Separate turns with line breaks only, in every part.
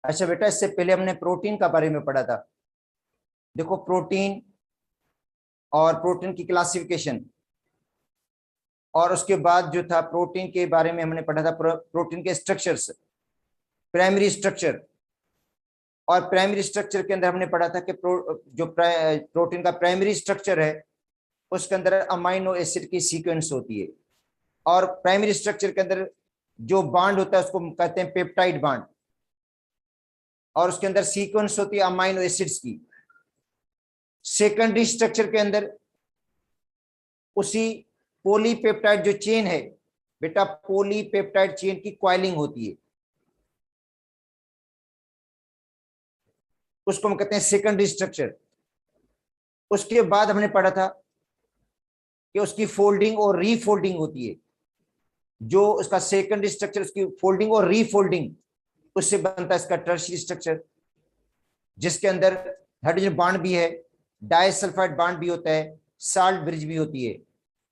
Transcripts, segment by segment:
अच्छा बेटा, इससे पहले हमने प्रोटीन का बारे में पढ़ा था। देखो, प्रोटीन और प्रोटीन की क्लासिफिकेशन, और उसके बाद जो था प्रोटीन के बारे में हमने पढ़ा था प्रोटीन के स्ट्रक्चर्स, प्राइमरी स्ट्रक्चर। और प्राइमरी स्ट्रक्चर के अंदर हमने पढ़ा था कि प्रोटीन का प्राइमरी स्ट्रक्चर है उसके अंदर अमाइनो एसिड की सीक्वेंस होती है। और प्राइमरी स्ट्रक्चर के अंदर जो बांड होता है उसको कहते हैं पेप्टाइड बांड, और उसके अंदर सीक्वेंस होती है अमाइनो एसिड्स की। सेकेंडरी स्ट्रक्चर के अंदर उसी पॉलीपेप्टाइड जो चेन है बेटा, पॉलीपेप्टाइड चेन की कॉइलिंग होती है, उसको हम कहते हैं सेकेंडरी स्ट्रक्चर। उसके बाद हमने पढ़ा था कि उसकी फोल्डिंग और रीफोल्डिंग होती है। जो उसका सेकेंडरी स्ट्रक्चर, उसकी फोल्डिंग और रीफोल्डिंग, उससे बनता है इसका टर्शियरी स्ट्रक्चर, जिसके अंदर हाइड्रोजन बांड भी है, डाइसल्फाइड बांड भी होता है, साल्ट ब्रिज भी होती है।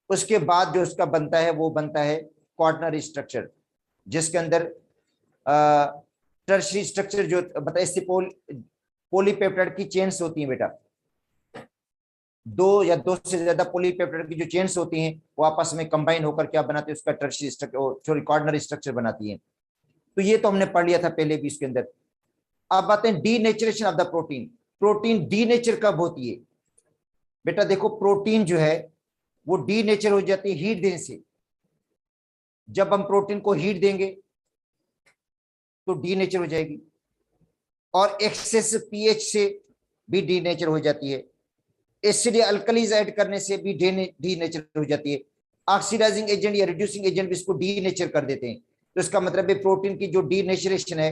उसके बाद जो उसका बनता है वो बनता है क्वार्टनरी स्ट्रक्चर, जिसके अंदर टर्शियरी स्ट्रक्चर जो बताइए, इससे पॉलीपेप्टाइड की चेन्स होती हैं बेटा। दो या दो से ज्यादा पॉलीपेप्टाइड की जो चेन्स होती हैं वो आपस में कंबाइन होकर क्या बनाती है, उसका tertiary structure, sorry quaternary structure बनाती है। तो ये तो हमने पढ़ लिया था पहले भी इसके अंदर। अब आते हैं denaturation of the protein. Protein denature कब होती है बेटा? देखो, प्रोटीन जो है वो डीनेचर हो जाती है हीट देने से। जब हम प्रोटीन को हीट देंगे तो डीनेचर हो जाएगी, और एक्सेस पीएच से भी डीनेचर हो जाती है। एसिड या अल्कलीज ऐड करने से भी डीनेचर हो जाती है। ऑक्सीडाइजिंग एजेंट या रिड्यूसिंग एजेंट भी इसको डीनेचर कर देते हैं। तो इसका मतलब है प्रोटीन की जो डीनेचरेशन है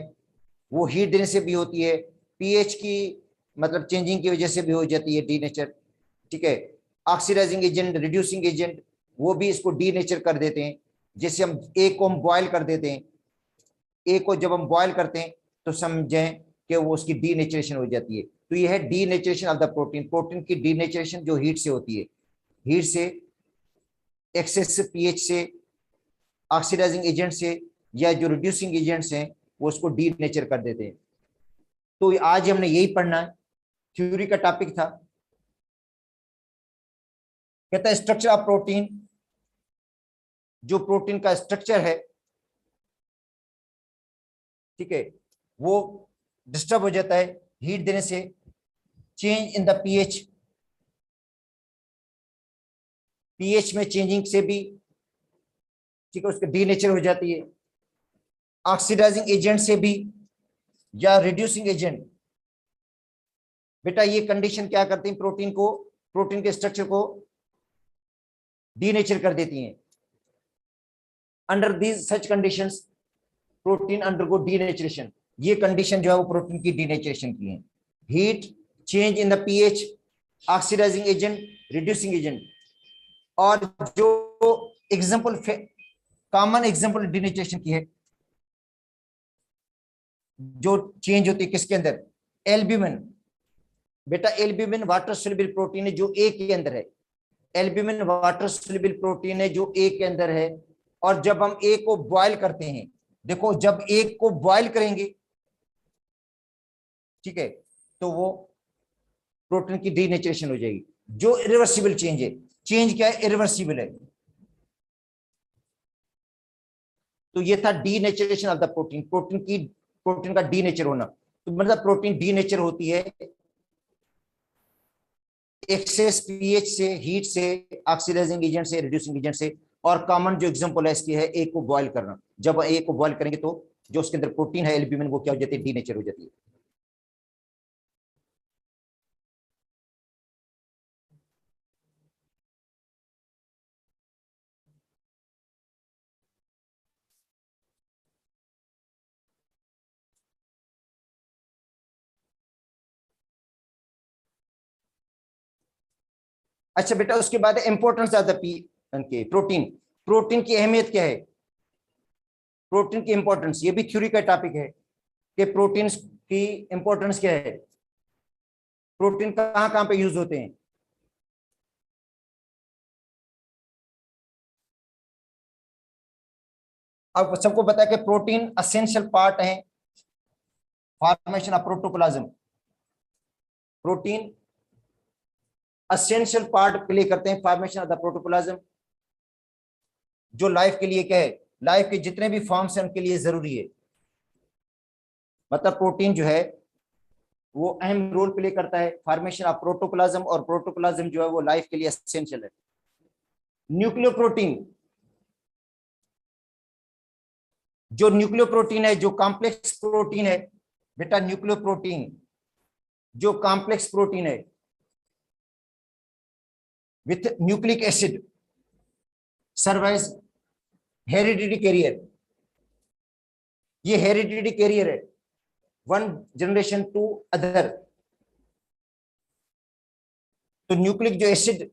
वो हीट देने से भी होती है, पीएच की मतलब चेंजिंग की वजह से भी हो जाती है डीनेचर। ठीक है, ऑक्सीडाइजिंग एजेंट, रिड्यूसिंग एजेंट, वो भी इसको डीनेचर कर देते हैं। जैसे हम ए को हम बॉयल कर देते हैं, ए को जब हम बॉयल करते हैं तो समझें कि वो उसकी डीनेचरेशन हो जाती है। तो ये है denaturation of the protein. Protein की डीनेचरेशन जो हीट से होती है, हीट से, एक्सेस पीएच से, ऑक्सीडाइजिंग एजेंट से, या जो रिड्यूसिंग एजेंट्स हैं वो उसको डीनेचर कर देते हैं। तो आज हमने यही पढ़ना है, थ्योरी का टॉपिक था। कहता है स्ट्रक्चर ऑफ प्रोटीन, जो प्रोटीन का स्ट्रक्चर है, ठीक है, वो डिस्टर्ब हो जाता है हीट देने से। Change in the pH, pH में चेंजिंग से भी, ठीक है, उसकी डीनेचर हो जाती है। ऑक्सीडाइजिंग एजेंट से भी, या रिड्यूसिंग एजेंट। बेटा ये कंडीशन क्या करती है, प्रोटीन को, प्रोटीन के स्ट्रक्चर को डीनेचर कर देती हैं। Under these such conditions protein undergo denaturation. ये कंडीशन जो है वो प्रोटीन की डीनेचरेशन की है। Heat, change in the pH, oxidising agent, reducing agent. और जो एग्जांपल, कॉमन एग्जांपल डीनेचरेशन की है, जो चेंज होती है किसके अंदर, एल्ब्यूमिन। बेटा एल्ब्यूमिन वाटर सोल्यूबल प्रोटीन है जो ए के अंदर है। एल्ब्यूमिन वाटर सोल्यूबल प्रोटीन है जो ए के अंदर है। और जब हम ए को बॉयल करते हैं, देखो जब ए को बॉयल करेंगे, ठीक है, तो वो प्रोटीन की डीनेचरेशन हो जाएगी, जो इरिवर्सिबल चेंज है। चेंज क्या है, इरिवर्सिबल है। तो ये था denaturation of the protein, protein का डीनेचर होना। तो मतलब प्रोटीन डीनेचर होती है एक्सेस पीएच से, हीट से, ऑक्सीडाइजिंग एजेंट से, रिड्यूसिंग एजेंट से। और कॉमन जो एग्जांपल है इसकी है ए को बॉयल करना। जब ए को बॉयल करेंगे तो जो उसके अंदर प्रोटीन है एल्ब्यूमिन, वो क्या हो जाती है, डीनेचर हो जाती है। अच्छा बेटा, उसके बाद importance of the protein. Protein की अहमियत क्या है, प्रोटीन की इंपॉर्टेंस, ये भी थ्योरी का टॉपिक है कि प्रोटीन की इंपॉर्टेंस क्या है, प्रोटीन कहां कहां पे यूज होते हैं। अब सबको पता है कि प्रोटीन असेंशियल पार्ट है formation of protoplasm. Protein essential part play करते हैं फॉर्मेशन ऑफ द प्रोटोप्लाज्म, जो लाइफ के लिए क्या है, लाइफ के जितने भी फॉर्म्स हैं उनके लिए जरूरी है। मतलब प्रोटीन जो है वो अहम रोल प्ले करता है फॉर्मेशन ऑफ प्रोटोप्लाज्म, और प्रोटोप्लाज्म जो है वो लाइफ के लिए एसेंशियल है। न्यूक्लियोप्रोटीन, जो न्यूक्लियोप्रोटीन है, जो कॉम्प्लेक्स प्रोटीन है बेटा, न्यूक्लियोप्रोटीन जो कॉम्प्लेक्स प्रोटीन है with nucleic acid serve as heredity carrier. ये हेरिडिटी कैरियर है वन जनरेशन टू अदर। तो न्यूक्लिक जो एसिड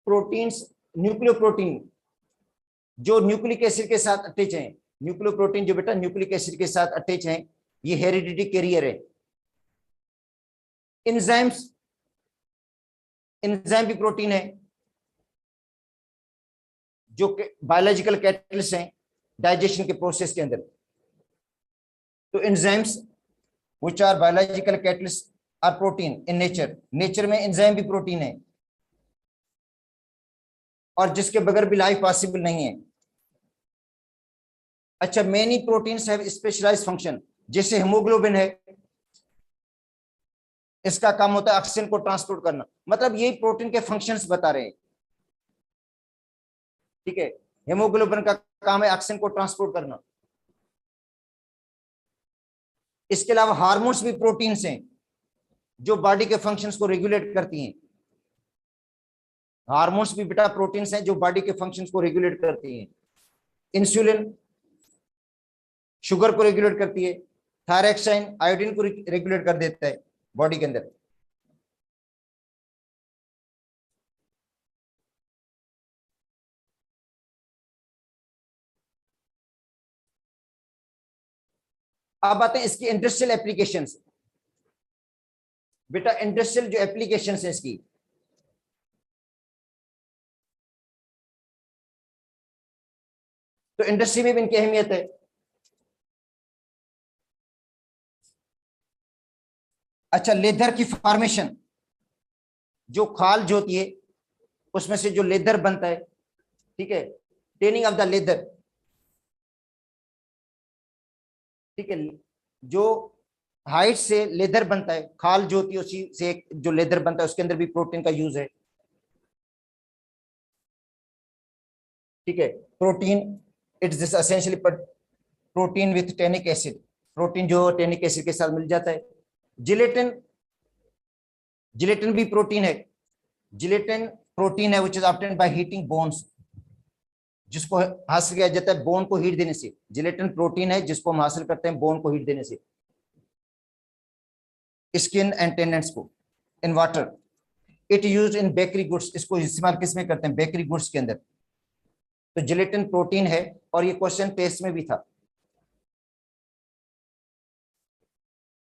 प्रोटीन्स, न्यूक्लियोप्रोटीन जो न्यूक्लिक एसिड के साथ अटैच हैं, न्यूक्लियोप्रोटीन जो बेटा न्यूक्लिक एसिड के साथ अटैच हैं, ये हेरिडिटी कैरियर है। एंजाइम्स, एंजाइम भी प्रोटीन है जो बायोलॉजिकल कैटलिस्ट हैं डाइजेशन के प्रोसेस के अंदर। तो enzymes which are biological catalyst are protein in nature. Nature में एंजाइम भी प्रोटीन है, और जिसके बगैर भी लाइफ पॉसिबल नहीं है। अच्छा, many proteins have specialised function, जैसे हेमोग्लोबिन है, इसका काम होता है ऑक्सीजन को ट्रांसपोर्ट करना। मतलब यही प्रोटीन के फंक्शंस बता रहे हैं, ठीक है। हेमोग्लोबिन का काम है ऑक्सीजन को ट्रांसपोर्ट करना। इसके अलावा हार्मोन्स भी प्रोटीन्स हैं जो बॉडी के फंक्शंस को रेगुलेट करती हैं। हार्मोन्स भी बेटा प्रोटीन्स हैं जो बॉडी के फंक्शंस को रेगुलेट करती हैं। इंसुलिन शुगर को रेगुलेट करती है, थायरॉक्साइन आयोडीन को रेगुलेट कर देता है बॉडी के अंदर। अब आते हैं इसकी इंडस्ट्रियल एप्लीकेशंस। बेटा इंडस्ट्रियल जो एप्लीकेशंस है इसकी, तो इंडस्ट्री में भी इनकी अहमियत है। अच्छा, लेदर की फॉर्मेशन, जो खाल जो होती है उसमें से जो लेदर बनता है, ठीक है, टेनिंग ऑफ द लेदर, ठीक है, जो हाइट से लेदर बनता है, खाल जो होती है उसी से जो लेदर बनता है उसके अंदर भी प्रोटीन का यूज है, ठीक है। Protein it's this essentially protein with tannic acid, protein जो टेनिक एसिड के साथ मिल जाता है। जिलेटिन, जिलेटिन भी प्रोटीन है। जिलेटिन प्रोटीन है which is obtained by heating bones, जिसको हासिल किया जाता है बोन को हीट देने से। जिलेटिन प्रोटीन है जिसको हम हासिल करते हैं बोन को हीट देने से। स्किन एंड टेंडेंट्स को in water. It use in bakery goods, इसको इस्तेमाल किस में करते हैं, बेकरी गुड्स के अंदर। तो जिलेटिन प्रोटीन है, और ये क्वेश्चन टेस्ट में भी था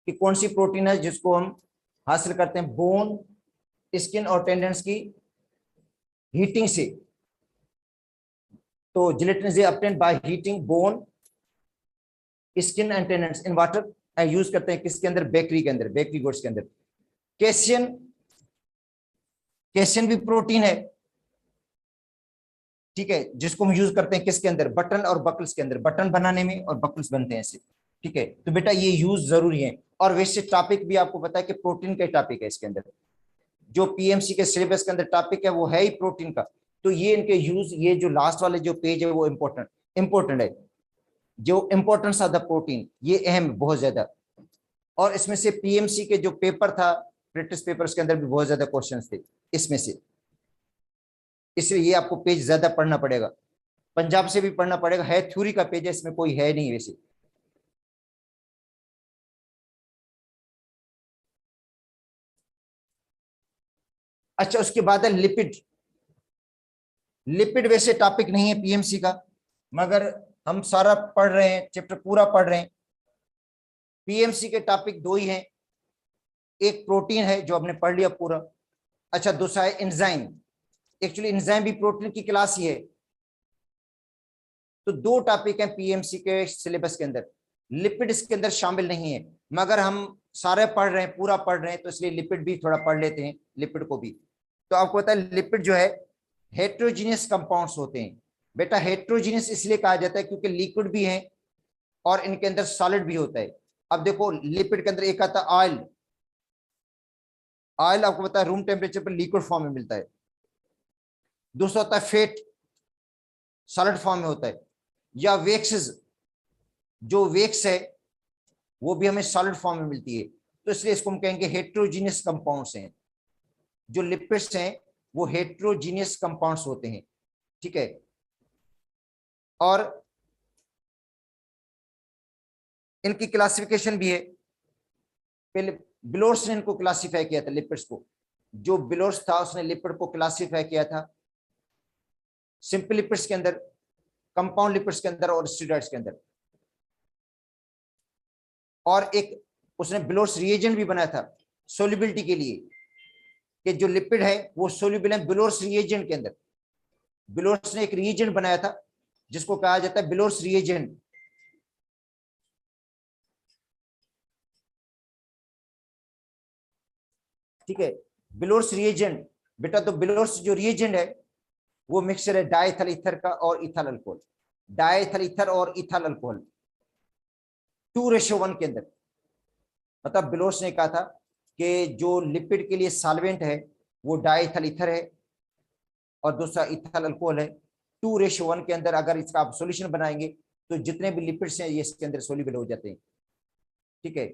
कि कौन सी प्रोटीन है जिसको हम हासिल करते हैं बोन, स्किन और टेंडेंट्स की हीटिंग से। तो gelatin is obtained by heating bone, skin and tendons in water, use करते हैं किसके अंदर, बेकरी के अंदर, बेकरी गुड्स के अंदर। कैसियन, कैसियन भी प्रोटीन है, ठीक है, जिसको हम यूज करते हैं किसके अंदर, बटन और बकल्स के अंदर, बटन बनाने में और बकल्स बनते हैं ऐसे, ठीक है। तो बेटा ये यूज जरूरी है। और वैसे टॉपिक भी आपको पता है कि प्रोटीन का टॉपिक है इसके अंदर, जो पीएमसी के सिलेबस के अंदर टॉपिक है वो है ही प्रोटीन का। तो ये इनके यूज, ये जो लास्ट वाले जो पेज है वो इंपॉर्टेंट है। जो इंपॉर्टेंस ऑफ द प्रोटीन ये अहम बहुत ज्यादा। और इसमें से पीएमसी के जो पेपर था, प्रैक्टिस पेपर्स के अंदर भी बहुत ज्यादा क्वेश्चंस थे इसमें से, इसलिए ये आपको पेज ज्यादा पढ़ना पड़ेगा, पंजाब से भी पढ़ना पड़ेगा। है थ्योरी का पेज है, इसमें कोई है नहीं वैसे। अच्छा, उसके बाद है लिपिड। लिपिड वैसे टॉपिक नहीं है पीएमसी का, मगर हम सारा पढ़ रहे हैं, चैप्टर पूरा पढ़ रहे हैं। पीएमसी के टॉपिक दो ही हैं, एक प्रोटीन है जो हमने पढ़ लिया पूरा। अच्छा, दूसरा है एंजाइम। एक्चुअली एंजाइम भी प्रोटीन की क्लास ही है। तो दो टॉपिक हैं पीएमसी के सिलेबस के अंदर, लिपिड इसके अंदर शामिल नहीं है, मगर हम सारे पढ़ रहे हैं, पूरा पढ़ रहे हैं, तो इसलिए लिपिड भी थोड़ा पढ़ लेते हैं, लिपिड को भी। तो आपको पता है लिपिड जो है हेट्रोजीनियस कंपाउंड्स होते हैं। बेटा हेट्रोजीनियस इसलिए कहा जाता है क्योंकि लिक्विड भी है और इनके अंदर सॉलिड भी होता है। अब देखो लिपिड के अंदर एक आता है ऑयल। ऑयल आपको पता है रूम टेम्परेचर पर लिक्विड फॉर्म में मिलता है। दूसरा होता है फैट, सॉलिड फॉर्म में होता है। या वेक्सेस, जो वेक्स है वो भी हमें सॉलिड फॉर्म में मिलती है। तो इसलिए इसको हम कहेंगे हेट्रोजीनियस कंपाउंड्स हैं। जो लिपिड्स हैं वो हेट्रोजीनियस कंपाउंड्स होते हैं, ठीक है। और इनकी क्लासिफिकेशन भी है। पहले बिलोर्स ने इनको क्लासिफाई किया था, लिपिड्स को। जो बिलोर्स था उसने लिपिड को क्लासिफाई किया था सिंपल लिपिड्स के अंदर, कंपाउंड लिपिड्स के अंदर और स्टेरॉइड्स के अंदर। और एक उसने बिलोर्स रिएजेंट भी बनाया था सोल्युबिलिटी के लिए, कि जो लिपिड है वो सोल्यूबल है बिलोर्स रिएजेंट के अंदर। बिलोर्स ने एक रिएजेंट बनाया था जिसको कहा जाता है बिलोर्स रिएजेंट। ठीक है, बिलोर्स रिएजेंट। बेटा तो बिलोर्स जो रिएजेंट है वो मिक्सचर है डाइथल ईथर का और इथाइल अल्कोहल। डाइथल ईथर और इथाइल अल्कोहल 2:1 के अंदर। मतलब बिलोर्स ने कहा था कि जो लिपिड के लिए सॉल्वेंट है वो डाइथल ईथर है और दूसरा इथाइल अल्कोहल है। 2:1 के अंदर अगर इसका आप सॉल्यूशन बनाएंगे तो जितने भी लिपिड्स हैं ये इसके अंदर सोल्यूबल हो जाते हैं, ठीक है।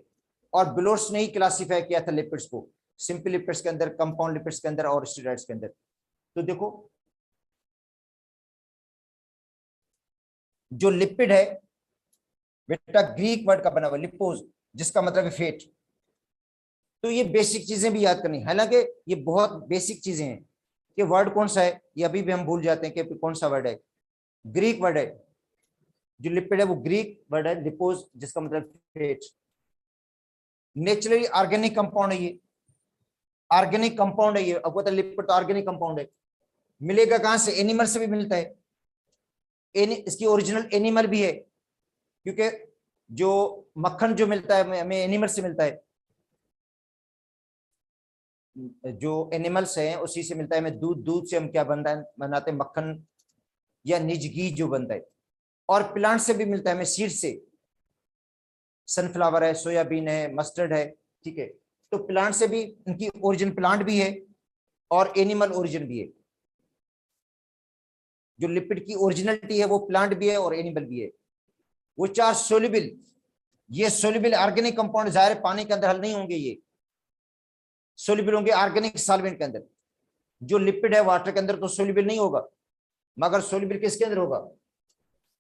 और बिलोर्स ने ही क्लासिफाई किया था लिपिड्स को सिंपल लिपिड्स के अंदर, कंपाउंड लिपिड्स के अंदर और स्टेरॉइड्स के अंदर। तो देखो जो लिपिड है बेटा ग्रीक वर्ड का बना हुआ लिपोज, जिसका मतलब है फेट। तो ये बेसिक चीजें भी याद करनी, हालांकि ये बहुत बेसिक चीजें हैं कि वर्ड कौन सा है ये अभी भी हम भूल जाते हैं कि कौन सा वर्ड है। ग्रीक वर्ड है, जो लिपिड है वो ग्रीक वर्ड है लिपोज, जिसका मतलब फेट। नेचुरली ऑर्गेनिक कंपाउंड है ये, ऑर्गेनिक कंपाउंड है ये। अब पता लिपिड तो ऑर्गेनिक कंपाउंड है। मिलेगा कहां से? एनिमल से भी मिलता है। इसकी ओरिजिनल एनिमल भी है, क्योंकि जो मक्खन जो मिलता है हमें एनिमल से मिलता है। जो एनिमल्स हैं उसी से मिलता है हमें दूध। दूध से हम क्या बनाते हैं? मक्खन या निज घी जो बनता है। और प्लांट से भी मिलता है हमें, सीड से। सनफ्लावर है, सोयाबीन है, मस्टर्ड है, ठीक है। तो प्लांट से भी इनकी ओरिजिन प्लांट भी है और एनिमल ओरिजिन भी है। जो लिपिड की ओरिजिनलिटी है वो प्लांट भी है और एनिमल भी है। वो चार सोल्यूबल, ये सोल्यूबल ऑर्गेनिक कंपाउंड जाहिर पानी के अंदर हल नहीं होंगे, ये सोल्यूबल होंगे ऑर्गेनिक सॉल्वेंट के अंदर। जो लिपिड है वाटर के अंदर तो सोल्यूबल नहीं होगा, मगर सोल्यूबल किसके अंदर होगा?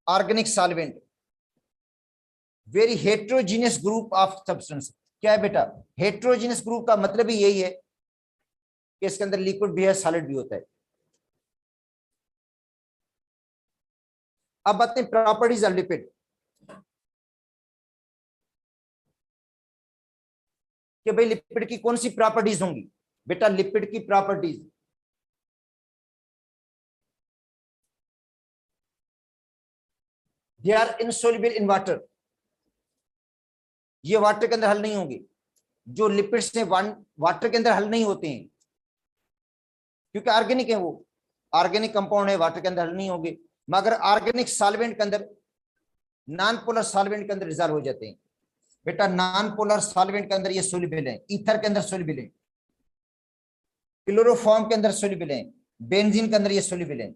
Organic solvent. Very heterogeneous group of substance. क्या है बेटा? हेट्रोजीनियस ग्रुप का मतलब ही यही है कि इसके अंदर लिक्विड भी है, सॉलिड भी होता है। अब बात हैं प्रॉपर्टीज ऑफ लिपिड, कि भाई लिपिड की कौन सी प्रॉपर्टीज होंगी। बेटा लिपिड की properties, they are insoluble in water. ये वाटर के अंदर हल नहीं होंगे। जो लिपिड्स हैं वाटर के अंदर हल नहीं होते हैं, क्योंकि ऑर्गेनिक है, वो ऑर्गेनिक कंपाउंड है, वाटर के अंदर हल नहीं होंगे। मगर ऑर्गेनिक सॉल्वेंट के अंदर, नॉन पोलर सॉल्वेंट के अंदर रिजॉल्व हो जाते हैं। बेटा नॉन पोलर सॉल्वेंट के अंदर ये सोल्यूबल है, ईथर के अंदर सोल्यूबल है, क्लोरोफॉर्म के अंदर सोल्यूबल है, बेंजीन के अंदर ये सोल्यूबल है।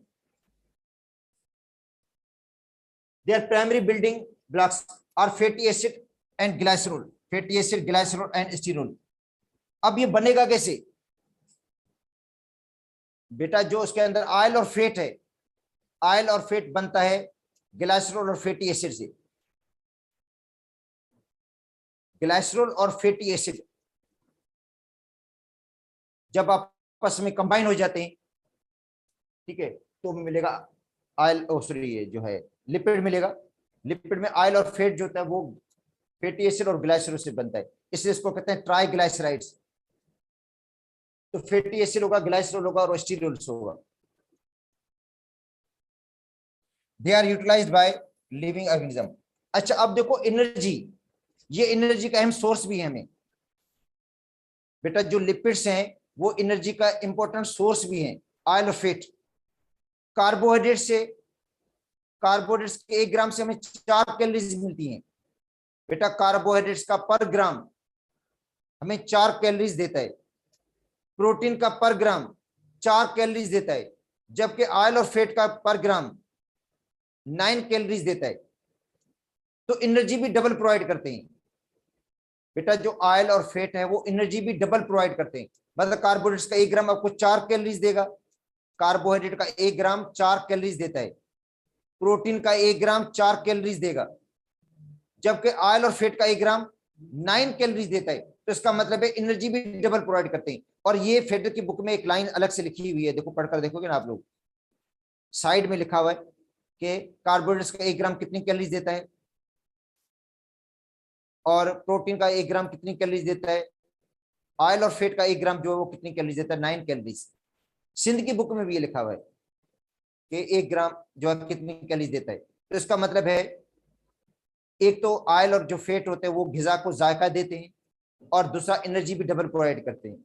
Their primary building blocks are fatty acid and glycerol. Fatty acid, glycerol and sterol. अब ये बनेगा कैसे? बेटा जो उसके अंदर ऑयल और फैट है, ऑयल और फैट बनता है ग्लाइसरॉल और फैटी एसिड से। ग्लाइसरॉल और फैटी एसिड जब आपस में कंबाइन हो जाते हैं, ठीक है, तो मिलेगा ऑयल, सॉरी ये जो है लिपिड मिलेगा। लिपिड में ऑयल और फैट जो होता है वो फैटी एसिड और ग्लाइसरॉल से बनता है, इसलिए इसको कहते हैं ट्राइग्लाइसराइड्स। तो फैटी एसिड होगा, ग्लाइसरॉल होगा और स्टीरोल्स होगा। They are utilised by living organism. अच्छा अब देखो एनर्जी, ये एनर्जी का अहम सोर्स भी है हमें बेटा। जो लिपिड्स हैं वो एनर्जी का इंपॉर्टेंट सोर्स भी है। ऑयल और फैट, कार्बोहाइड्रेट से, कार्बोहाइड्रेट्स के 1 ग्राम से हमें 4 कैलोरीज मिलती हैं बेटा। कार्बोहाइड्रेट्स का पर ग्राम हमें 4 कैलोरीज देता है। प्रोटीन का पर ग्राम 4 कैलोरीज देता है, जबकि ऑयल और फैट का पर ग्राम 9 कैलोरीज देता है। तो एनर्जी भी डबल प्रोवाइड करते हैं बेटा। जो ऑयल और फैट है वो एनर्जी भी डबल प्रोवाइड करते हैं। मतलब कार्बोहाइड्रेट्स का 1 ग्राम आपको 4 कैलोरीज देगा, कार्बोहाइड्रेट का 1 ग्राम 4 कैलोरीज देता है। प्रोटीन का 1 ग्राम 4 कैलोरीज देगा, जबकि ऑयल और फैट का 1 ग्राम 9 कैलोरीज देता है। तो इसका मतलब है एनर्जी भी डबल प्रोवाइड करते हैं। और ये फेडर की बुक में एक लाइन अलग से लिखी हुई है, देखो पढ़कर देखोगे ना आप लोग, साइड में लिखा हुआ है कि कार्बोहाइड्रेट्स का 1 ग्राम कितनी कैलोरीज देता है और प्रोटीन का 1 ग्राम कितनी कैलोरीज देता है, ऑयल और फैट का 1 ग्राम जो है वो कितनी कैलोरीज देता है, 9 कैलोरीज। सिंध की बुक में भी ये लिखा हुआ है कि 1 ग्राम जो है कितनी कैलोरीज देता है। तो इसका मतलब है एक तो ऑयल और जो फैट होते हैं वो ग़िज़ा को जायका देते हैं, और दूसरा एनर्जी भी डबल प्रोवाइड करते हैं।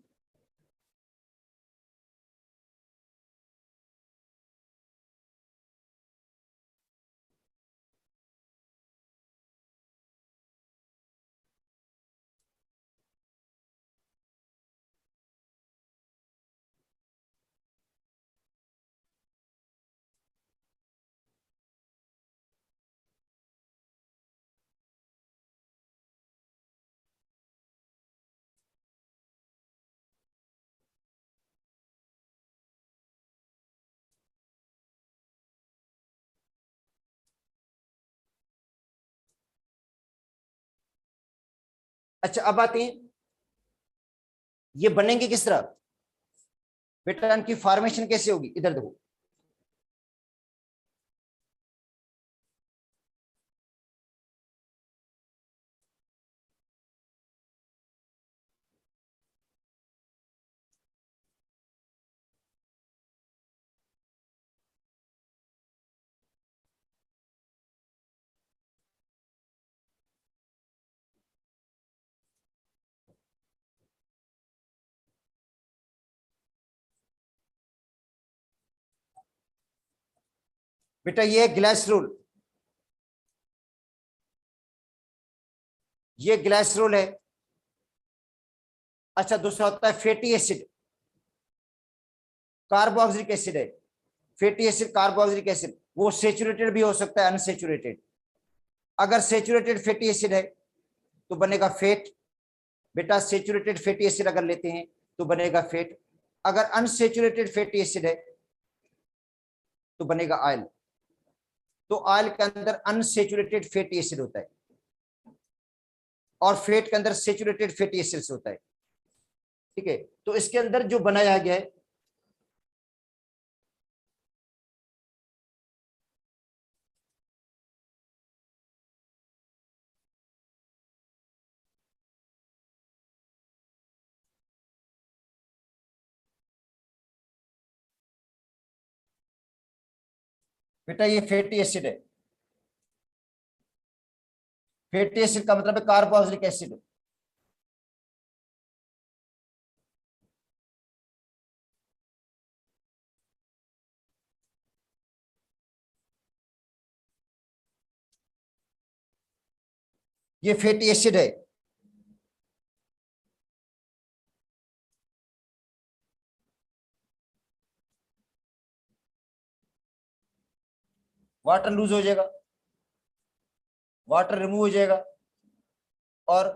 अच्छा अब आते हैं ये बनेंगे किस तरह बेटा, इनकी फॉर्मेशन कैसे होगी, इधर देखो। बेटा ये है ग्लाइसरोल, ये ग्लाइसरोल है। अच्छा दूसरा होता है फैटी एसिड, कार्बोक्सिलिक एसिड है। फैटी एसिड कार्बोक्सिलिक एसिड वो सेचुरेटेड भी हो सकता है, अनसेचुरेटेड। अगर सेचुरेटेड फैटी एसिड है तो बनेगा फैट बेटा। सेचुरेटेड फैटी एसिड अगर लेते हैं तो बनेगा फैट। अगर अनसेचुरेटेड फैटी एसिड है तो बनेगा ऑयल। तो ऑयल के अंदर अनसेचुरेटेड फैटी एसिड होता है और फैट के अंदर सेचुरेटेड फैटी एसिड्स होता है। ठीक है, तो इसके अंदर जो बनाया गया है बेटा, ये फैटी एसिड है। फैटी एसिड का मतलब है कार्बोक्सिलिक एसिड। ये फैटी एसिड है। वाटर लूज हो जाएगा, वाटर रिमूव हो जाएगा और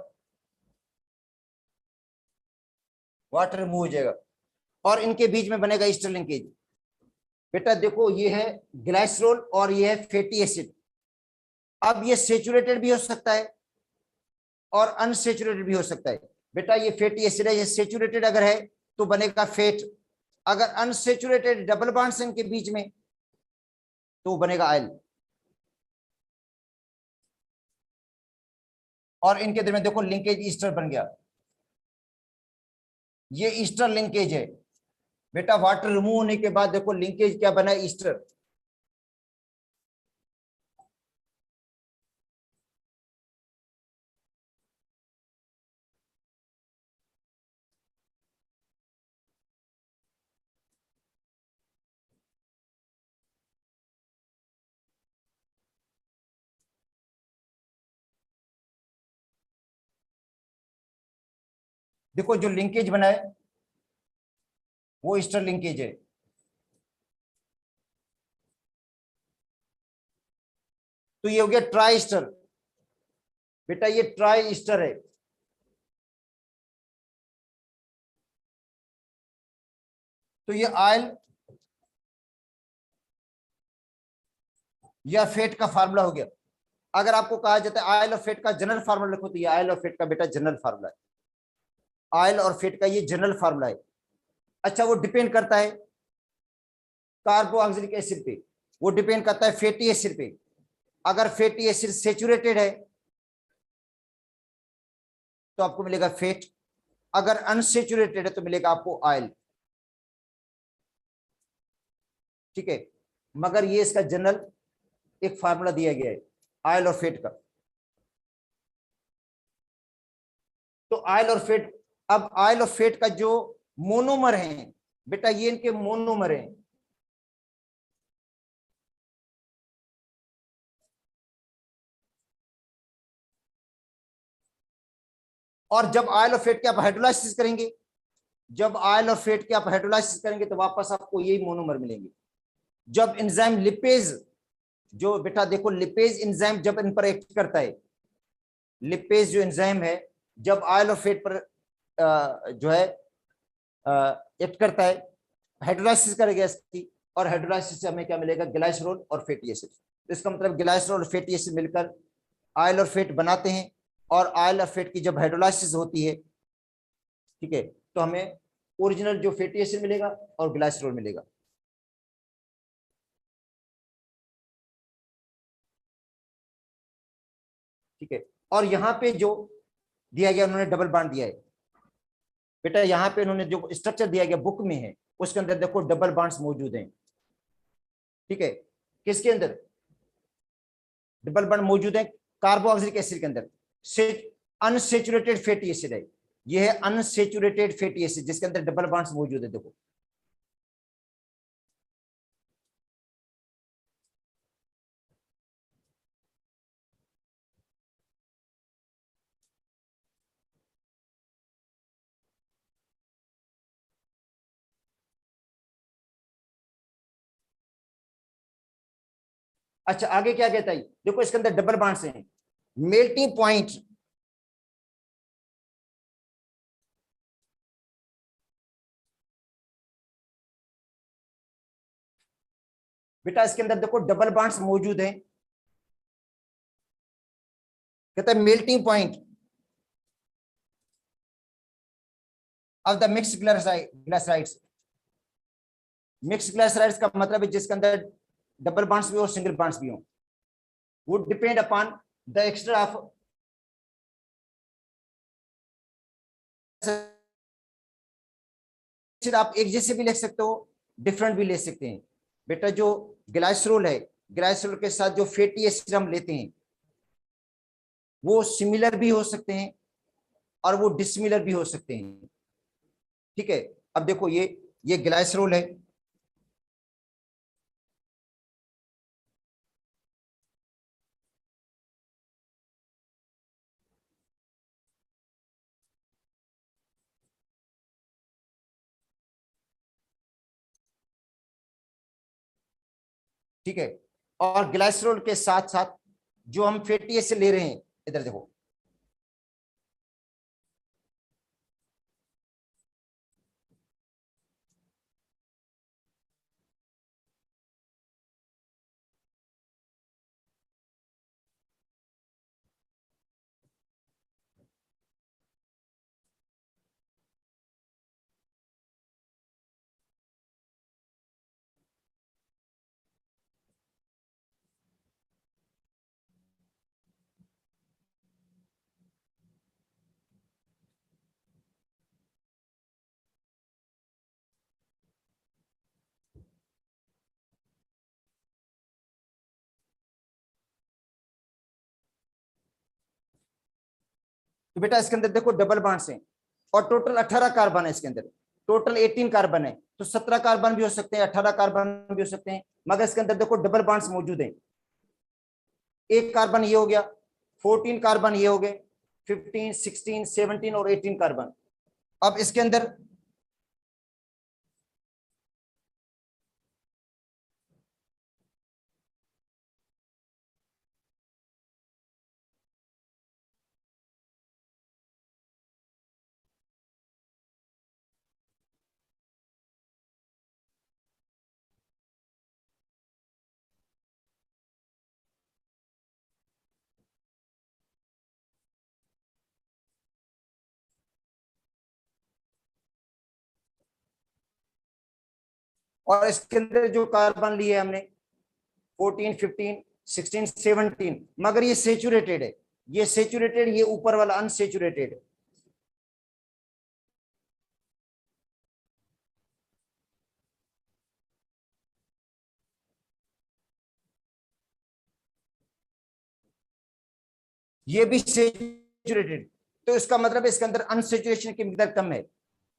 वाटर रिमूव हो जाएगा और इनके बीच में बनेगा ईस्टर लिंकेज। बेटा देखो ये है ग्लाइसरोल और ये है फैटी एसिड। अब ये सेचुरेटेड भी हो सकता है और अनसेचुरेटेड भी हो सकता है। बेटा ये फैटी एसिड है, ये सेचुरेटेड अगर है तो बनेगा फैट, अगर अनसेचुरेटेड डबल बॉन्ड्स इनके बीच में तो बनेगा ऑयल। और इनके दरमियान देखो लिंकेज ईस्टर बन गया, ये ईस्टर लिंकेज है। बेटा वाटर रिमूव होने के बाद देखो लिंकेज क्या बना, ईस्टर। देखो जो लिंकेज बना है वो ईस्टर लिंकेज है। तो ये हो गया ट्राई ईस्टर। बेटा ये ट्राई ईस्टर है। तो ये आयल या फेट का फार्मूला हो गया। अगर आपको कहा जाता है आयल और फेट का जनरल फार्मूला लिखो, तो ये आयल और फेट का बेटा जनरल फार्मूला है। आयल और फेट का ये जनरल फार्मूला है। अच्छा वो डिपेंड करता है कार्बोक्सिलिक एसिड पे, वो डिपेंड करता है फैटी एसिड पे। अगर फैटी एसिड सेचुरेटेड है तो आपको मिलेगा फेट, अगर अनसेचुरेटेड है तो मिलेगा आपको ऑयल। ठीक है, मगर ये इसका जनरल एक फार्मूला दिया गया है ऑयल और फेट का। तो ऑयल और फेट, अब ऑयल और फेट का जो मोनोमर है बेटा, ये इनके मोनोमर हैं। और जब ऑयल और फेट के आप हाइड्रोलाइसिस करेंगे, जब ऑयल और फेट के आप हाइड्रोलाइसिस करेंगे तो वापस आपको यही मोनोमर मिलेंगे। जब एंजाइम लिपेज, जो बेटा देखो लिपेज एंजाइम जब इन पर एक्ट करता है, लिपेज जो एंजाइम है जब ऑयल और फेट पर जो है एक्ट करता है, हाइड्रोलाइसिस करेगा इसकी, और हाइड्रोलाइसिस से हमें क्या मिलेगा, ग्लाइसरॉल और फैटी एसिड। तो इसका मतलब ग्लाइसरॉल और फैटी एसिड मिलकर ऑयल और फेट बनाते हैं, और ऑयल और फेट की जब हाइड्रोलाइसिस होती है, ठीक है, तो हमें ओरिजिनल जो फैटी एसिड मिलेगा और ग्लाइसरॉल मिलेगा। ठीक है, और यहाँ पे जो दिया गया उन्होंने डबल बॉन्ड दिया है बेटा, यहाँ पे उन्होंने जो स्ट्रक्चर दिया गया बुक में है उसके अंदर देखो डबल बॉन्ड्स मौजूद हैं। ठीक है, किसके अंदर डबल बॉन्ड मौजूद है, कार्बोक्सिलिक एसिड के अंदर। अनसेचुरेटेड फैटी एसिड है, ये है अनसेचुरेटेड फैटी एसिड जिसके अंदर डबल बॉन्ड्स मौजूद है। देखो अच्छा आगे क्या कहता है, देखो इसके अंदर डबल बॉन्ड्स हैं। मेल्टिंग पॉइंट, बेटा इसके अंदर देखो डबल बॉन्ड्स मौजूद हैं। कहता है melting point of the mixed glycerides. Mixed glycerides का मतलब है जिसके अंदर डबल बॉन्ड्स भी हो सिंगल बॉन्ड्स भी हो, would depend upon the extra of आप एक जैसे भी लिख सकते हो, डिफरेंट भी ले सकते हैं। बेटा जो ग्लाइसरॉल है, ग्लाइसरॉल के साथ जो फैटी एसिड हम लेते हैं वो सिमिलर भी हो सकते हैं और वो डिसमिलर भी हो सकते हैं। ठीक है, अब देखो ये ग्लाइसरॉल है, ठीक है, और ग्लाइसरॉल के साथ साथ जो हम फैटी एसिड ले रहे हैं, इधर देखो तो बेटा इसके अंदर देखो डबल बॉन्ड्स हैं और टोटल 18 कार्बन है इसके अंदर, टोटल 18 कार्बन है। तो 17 कार्बन भी हो सकते हैं, 18 कार्बन भी हो सकते हैं, मगर इसके अंदर देखो डबल बॉन्ड्स मौजूद हैं। एक कार्बन ये हो गया, 14 कार्बन ये हो गए, 15, 16, 17 और 18 कार्बन। अब इसके अंदर और इसके अंदर जो कार्बन लिए हमने 14, 15, 16, 17, मगर ये सेचुरेटेड है, ये सेचुरेटेड, ये ऊपर वाला अनसेचुरेटेड है। ये भी सेचुरेटेड, तो इसका मतलब इसके अंदर अनसेचुरेशन की मिकदार कम है।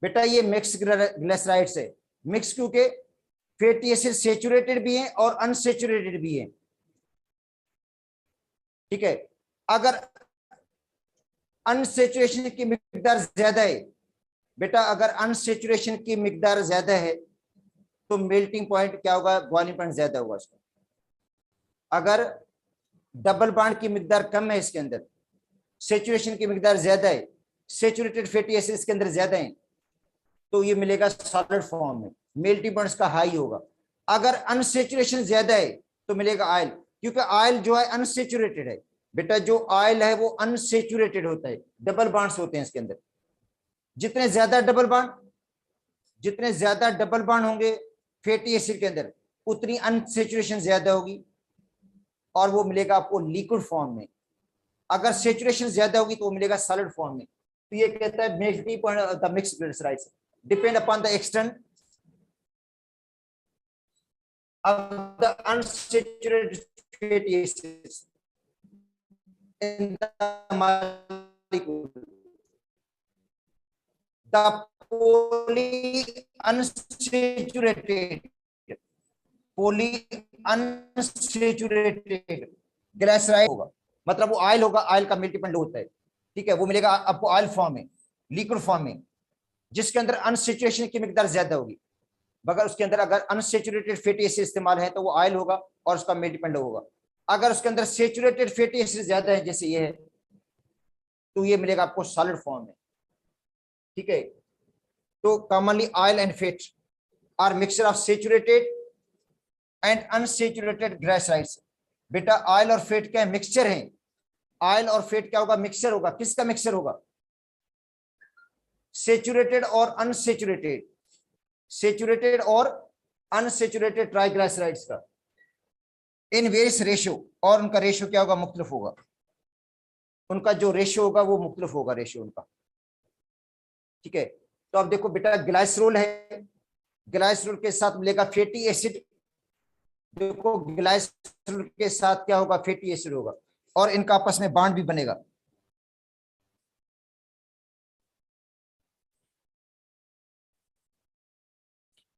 बेटा ये मिक्स ग्लिसराइड्स है, मिक्स क्योंकि फैटी एसिड सेचुरेटेड भी है और अनसेचुरेटेड भी है। ठीक है, अगर अनसेचुरेशन की मिकदार ज्यादा है, बेटा अगर अनसेचुरेशन की मिकदार ज्यादा है तो मेल्टिंग पॉइंट क्या होगा, बॉइलिंग पॉइंट ज्यादा होगा उसका। अगर डबल बॉन्ड की मिकदार कम है, इसके अंदर सेचुरेशन की मिकदार ज्यादा है, सेचुरेटेड फैटी एसिड इसके अंदर ज्यादा है, तो ये मिलेगा सॉलिड फॉर्म में, मेल्टिंग पॉइंट का हाई होगा। अगर अनसेचुरेशन ज्यादा है तो मिलेगा ऑयल, क्योंकि ऑयल जो है अनसेचुरेटेड है। बेटा जो ऑयल है वो अनसेचुरेटेड होता है, डबल बॉन्ड्स होते हैं इसके अंदर। जितने ज्यादा डबल बॉन्ड, जितने ज्यादा डबल बॉन्ड होंगे फैटी एसिड के अंदर, उतनी अनसेचुरेशन ज्यादा होगी और वो मिलेगा आपको लिक्विड फॉर्म में। अगर सेचुरेशन ज्यादा होगी तो वो मिलेगा सॉलिड फॉर्म में। तो ये कहता है melting point of the mixed glycerides depend upon the extent of the unsaturated fatty acids in the molecule. The polyunsaturated glyceride होगा, मतलब वो ऑयल होगा, ऑयल का मेल्टिंग पॉइंट होता है। ठीक है, वो मिलेगा आपको ऑयल फॉर्म में, लिक्विड फॉर्म में, जिसके अंदर अनसेचुरेशन की मिकदार ज्यादा होगी। मगर उसके अंदर अगर अनसेचुरेटेड फैटी एसिड इस्तेमाल है तो वो ऑयल होगा और उसका मेल्टिंग पॉइंट होगा। अगर उसके अंदर सेचुरेटेड फैटी एसिड ज्यादा है, जैसे ये है, तो ये मिलेगा आपको सॉलिड फॉर्म में। ठीक है, तो commonly oil and fat are mixture of saturated and unsaturated glycerides. बेटा ऑयल और फैट क्या है, मिक्सचर है। ऑयल और फैट क्या होगा, मिक्सचर होगा। किसका मिक्सचर होगा, सेचुरेटेड और अनसेचुरेटेड, सेचुरेटेड और अनसेचुरेटेड ट्राइग्लिसराइड्स का इन वेरियस रेशियो, और उनका रेशियो क्या होगा, मुख्तलिफ होगा। उनका जो रेशियो होगा वो मुख्तलिफ होगा, रेशियो उनका। ठीक है, तो अब देखो बेटा ग्लाइसरोल है, ग्लाइसरोल के साथ मिलेगा फैटी एसिड। देखो ग्लाइसरोल के साथ क्या होगा, फैटी एसिड होगा, और इनका आपस में बॉन्ड भी बनेगा।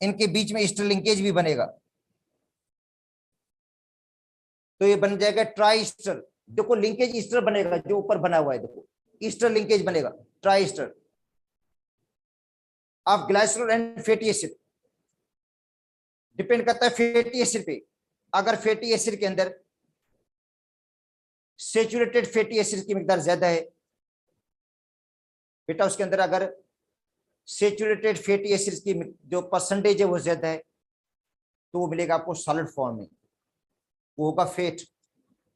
इनके बीच में ईस्टर लिंकेज भी बनेगा, तो ये बन जाएगा ट्राई ईस्टर। देखो लिंकेज ईस्टर बनेगा, जो ऊपर बना हुआ है, देखो ईस्टर लिंकेज बनेगा, try ester of glycerol and fatty acid. Depend करता है फैटी एसिड पे। अगर फैटी एसिड के अंदर सेचुरेटेड फैटी एसिड की मिकदार ज्यादा है, बेटा उसके अंदर अगर सेचुरेटेड फैटी एसिड की जो परसेंटेज है वो ज्यादा है, तो वो मिलेगा आपको सॉलिड फॉर्म में, वो होगा फैट।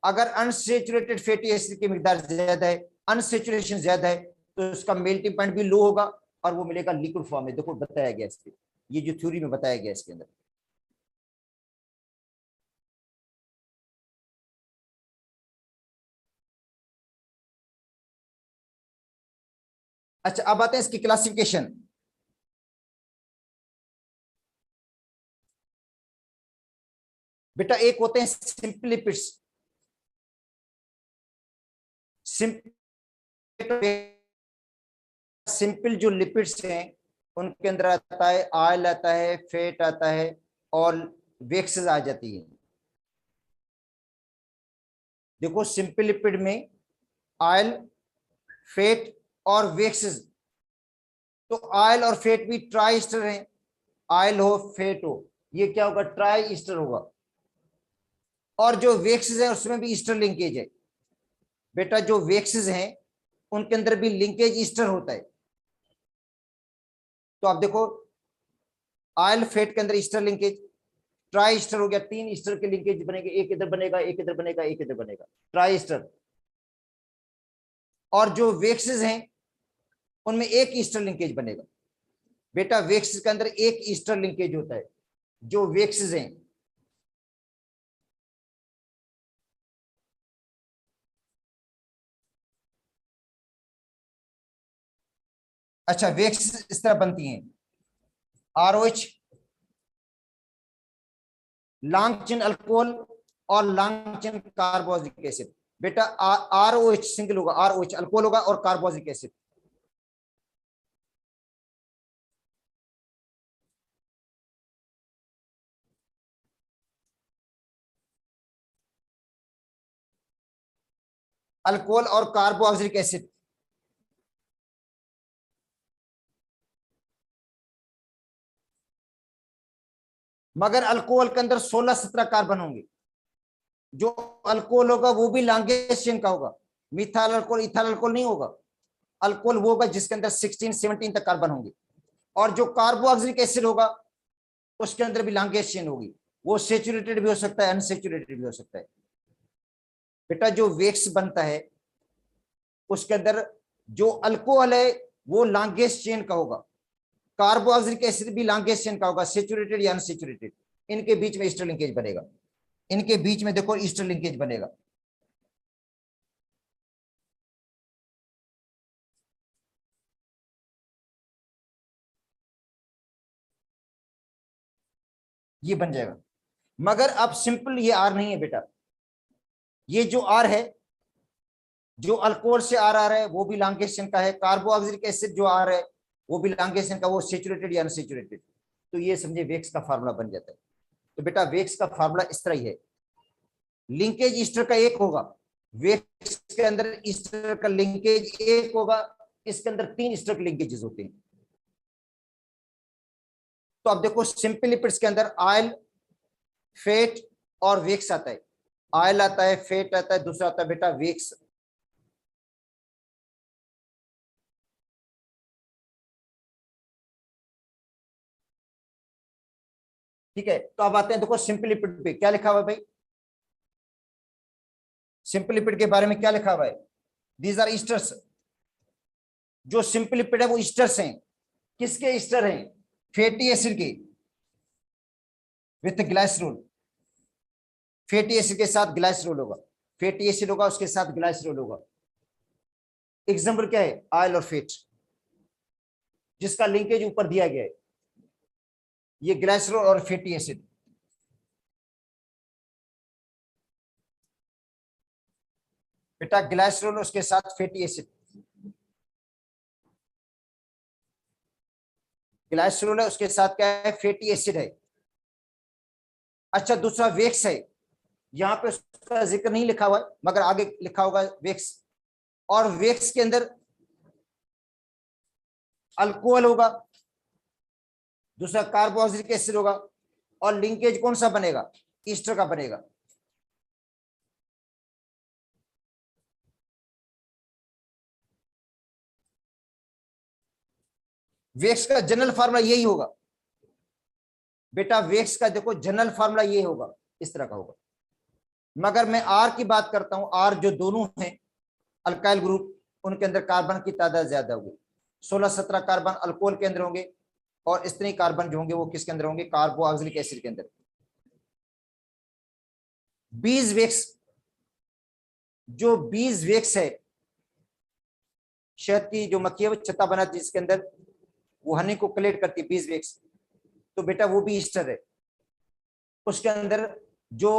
अगर अनसेचुरेटेड फैटी एसिड की मिकदार ज्यादा है, अनसेचुरेशन ज्यादा है, तो उसका मेल्टिंग पॉइंट भी लो होगा और वो मिलेगा लिक्विड फॉर्म में। देखो बताया गया इसके, ये जो थ्योरी में बताया गया इसके अंदर। अच्छा अब आते हैं इसकी क्लासिफिकेशन। बेटा एक होते हैं सिंपल लिपिड्स, सिंपल जो लिपिड्स हैं उनके अंदर आता है ऑयल, आता है फैट, आता है और वेक्सेस आ जाती है। देखो सिंपल लिपिड में ऑयल, फैट और वेक्सेस तो ऑयल और फैट भी ट्राई ईस्टर है, ऑयल हो फैट हो, ये क्या होगा, ट्राई ईस्टर होगा। और जो वेक्सेस है उसमें भी ईस्टर लिंकेज है बेटा, जो वेक्सेस हैं उनके अंदर भी लिंकेज ईस्टर होता है। तो आप देखो ऑयल फैट के अंदर ईस्टर लिंकेज, ट्राई ईस्टर हो गया, 3 ईस्टर के लिंकेज बनेंगे, एक इधर बनेगा, एक इधर बनेगा, एक इधर बनेगा, ट्राई ईस्टर। और जो वेक्सेस हैं उनमें एक ईस्टर लिंकेज बनेगा बेटा, वेक्सेस के अंदर एक ईस्टर लिंकेज होता है, जो वेक्सेस हैं। अच्छा, वेक्सेस इस तरह बनती हैं, आरओएच, लॉन्ग चेन अल्कोहल और लॉन्ग चेन कार्बोक्सिलिक एसिड। बेटा आरओएच सिंगल होगा, आरओएच अल्कोहल होगा और कार्बोक्सिलिक एसिड। अल्कोहल और कार्बोक्सिलिक एसिड। मगर अल्कोहल के अंदर 16-17 कार्बन होंगे। जो अल्कोहल होगा वो भी लॉन्गेस्ट चेन का होगा, मिथाइल अल्कोहल इथाइल अल्कोहल नहीं होगा। अल्कोहल वो होगा जिसके अंदर 16-17 तक कार्बन होंगे। और जो कार्बोक्सिलिक एसिड होगा उसके अंदर भी लॉन्गेस्ट चेन होगी, वो सेचुरेटेड भी हो सकता है, अनसेचुरेटेड भी हो सकता है। बेटा जो वेक्स बनता है उसके अंदर जो अल्कोहल है वो लॉन्गेस्ट चेन का होगा, कार्बोक्सिलिक एसिड भी लॉन्गेस्ट चेन का होगा, सेचुरेटेड या अनसेचुरेटेड। इनके बीच में ईस्टर लिंकेज बनेगा, इनके बीच में देखो ईस्टर लिंकेज बनेगा। ये बन जाएगा। मगर अब सिंपल ये आर नहीं है बेटा, ये जो आर है, जो अल्कोहल से आर आ रहा है वो भी लॉन्गेस्ट चेन का है, कार्बोक्सिलिक एसिड जो आ रहा है वो भी लॉन्गेस्ट चेन का, वो सेचुरेटेड या अनसेचुरेटेड। तो ये समझे वेक्स का फार्मूला बन जाता है। तो बेटा वेक्स का फार्मूला इस तरह ही है, लिंकेज ईस्टर का एक होगा, वेक्स के अंदर ईस्टर का लिंकेज एक होगा, इसके अंदर 3 ईस्टर के लिंकेजेस होते हैं। तो अब देखो सिंपल लिपिड्स के अंदर ऑयल, फैट और वेक्स आता है, ऑयल आता है, फैट आता है, दूसरा आता है बेटा वेक्स। ठीक है, तो अब आते हैं देखो सिंपल लिपिड पे क्या लिखा हुआ है भाई, सिंपल लिपिड के बारे में क्या लिखा हुआ है, दीज आर ईस्टर्स। जो सिंपल लिपिड है वो ईस्टर्स हैं, किसके ईस्टर हैं, फैटी एसिड के विथ ग्लाइसरोल, फैटी एसिड के साथ ग्लाइसरोल होगा, फैटी एसिड होगा उसके साथ ग्लाइसरोल होगा। एग्जाम्पल क्या है, ऑयल और फैट, जिसका लिंकेज ऊपर दिया गया है, ये ग्लाइसरोल और फैटी एसिड। बेटा ग्लाइसरोल उसके साथ फैटी एसिड, ग्लाइसरोल है उसके साथ क्या है, फैटी एसिड है। अच्छा दूसरा वेक्स है, यहाँ पे उसका जिक्र नहीं लिखा हुआ है मगर आगे लिखा होगा वेक्स। और वेक्स के अंदर अल्कोहल होगा, दूसरा कार्बोक्सिलिक एसिड होगा, और लिंकेज कौन सा बनेगा, ईस्टर का बनेगा। वेक्स का जनरल फार्मूला यही होगा बेटा, वेक्स का देखो जनरल फार्मूला ये होगा, इस तरह का होगा। मगर मैं आर की बात करता हूं, आर जो दोनों हैं अल्काइल ग्रुप, उनके अंदर कार्बन की तादाद ज्यादा होगी, 16-17 कार्बन अल्कोहल के अंदर होंगे, और इतने कार्बन जो होंगे वो किसके अंदर होंगे, कार्बोक्सिलिक एसिड के अंदर। बीज वेक्स, जो बीज वेक्स है, शहद की जो मक्खी है वो छत्ता बनाती है जिसके अंदर वो हनी को कलेक्ट करती है, बीज वेक्स। तो बेटा वो भी ईस्टर है, उसके अंदर जो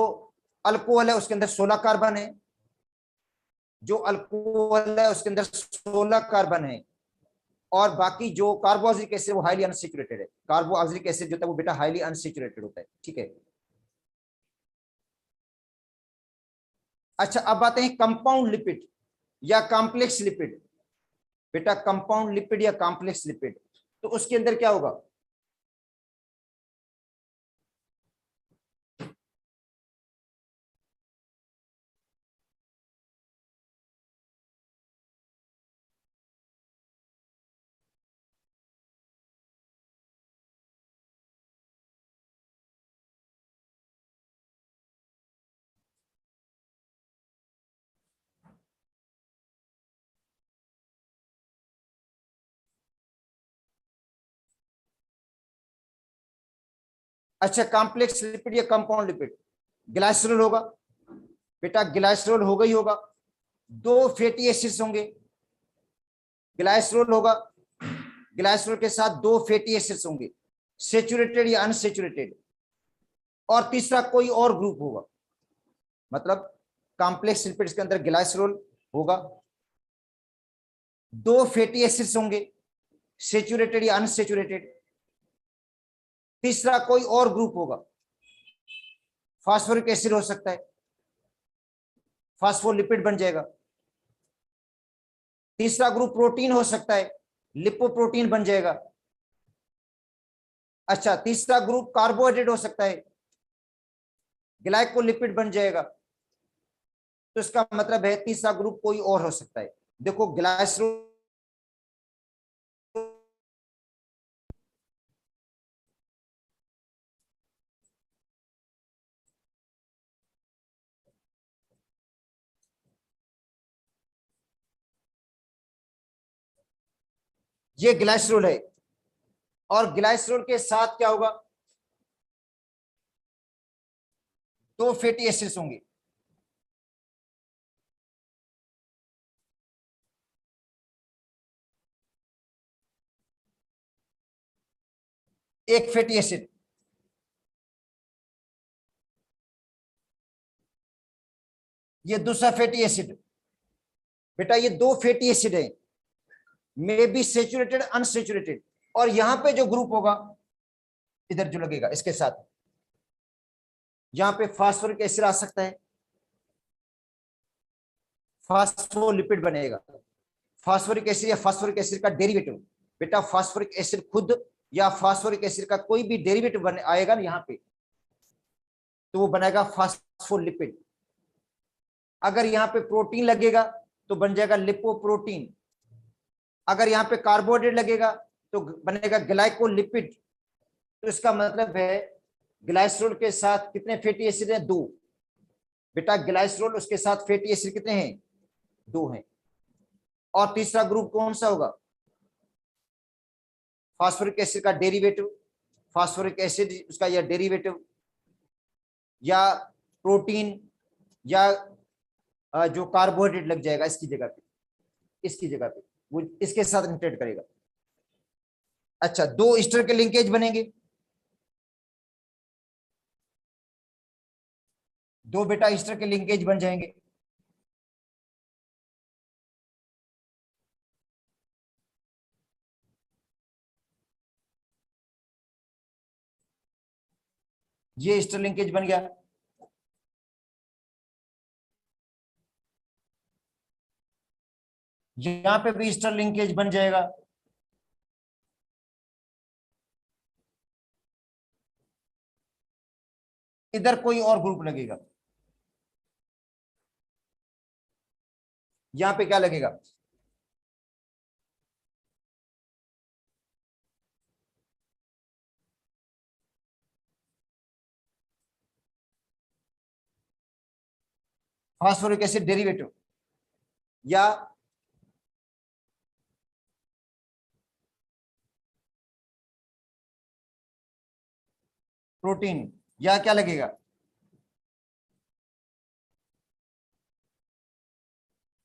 अल्कोहल है उसके अंदर 16 कार्बन है, जो अल्कोहल है उसके अंदर 16 कार्बन है, और बाकी जो कार्बोक्सिलिक एसिड वो हाईली अनसेचुरेटेड है, कार्बोक्सिलिक एसिड जो है वो बेटा हाईली अनसेचुरेटेड होता है। ठीक है, अच्छा अब आते हैं कंपाउंड लिपिड या कॉम्प्लेक्स लिपिड। बेटा कंपाउंड लिपिड या कॉम्प्लेक्स लिपिड, तो उसके अंदर क्या होगा? अच्छा, कॉम्प्लेक्स लिपिड या कंपाउंड लिपिड? ग्लाइसरॉल होगा बेटा, ग्लाइसरॉल होगा ही होगा। दो फैटी एसिड्स होंगे, ग्लाइसरॉल होगा, ग्लाइसरॉल के साथ दो फैटी एसिड्स होंगे, सेचुरेटेड या अनसेचुरेटेड, और तीसरा कोई और ग्रुप होगा। मतलब कॉम्प्लेक्स लिपिड्स के अंदर ग्लाइसरॉल होगा, दो फैटी एसिड्स होंगे, सेचुरेटेड या अनसेचुरेटेड, तीसरा कोई और ग्रुप होगा, फास्फोरिक एसिड हो सकता है, फास्फोलिपिड बन जाएगा। तीसरा ग्रुप प्रोटीन हो सकता है, लिपोप्रोटीन बन जाएगा। अच्छा, तीसरा ग्रुप कार्बोहाइड्रेट हो सकता है, ग्लाइकोलिपिड बन जाएगा। तो इसका मतलब है तीसरा ग्रुप कोई और हो सकता है। देखो ग्लाइसरॉल, ये ग्लाइसरॉल है, और ग्लाइसरॉल के साथ क्या होगा? दो फैटी एसिड्स होंगे, एक फैटी एसिड, ये दूसरा फैटी एसिड। बेटा ये दो फैटी एसिड है, मे बी सेचुरेटेड अनसेचुरेटेड, और यहां पे जो ग्रुप होगा इधर जो लगेगा इसके साथ, यहां पे फास्फोरिक एसिड आ सकता है, फास्फोलिपिड बनेगा। फास्फोरिक एसिड या फास्फोरिक एसिड का डेरिवेटिव, बेटा फास्फोरिक एसिड खुद या फास्फोरिक एसिड का कोई भी डेरिवेटिव बने आएगा ना यहाँ पे, तो वो बनेगा फास्फोलिपिड। अगर यहाँ पे प्रोटीन लगेगा तो बन जाएगा लिपोप्रोटीन, अगर यहाँ पे कार्बोहाइड्रेट लगेगा तो बनेगा ग्लाइकोलिपिड। तो इसका मतलब है ग्लाइसरॉल के साथ कितने फैटी एसिड हैं? दो। बेटा ग्लाइसरॉल उसके साथ फैटी एसिड कितने हैं? दो हैं। और तीसरा ग्रुप कौन सा होगा? फास्फोरिक एसिड का डेरिवेटिव, फास्फोरिक एसिड उसका या डेरिवेटिव, या प्रोटीन, या जो कार्बोहाइड्रेट लग जाएगा इसकी जगह पे, इसकी जगह पे वो इसके साथ इंटरेक्ट करेगा। अच्छा, दो ईस्टर के लिंकेज बनेंगे, दो बेटा ईस्टर के लिंकेज बन जाएंगे। ये ईस्टर लिंकेज बन गया, यहां पे भी ईस्टर लिंकेज बन जाएगा। इधर कोई और ग्रुप लगेगा, यहां पे क्या लगेगा? फास्फोरिक एसिड डेरिवेटिव, या प्रोटीन, या क्या लगेगा?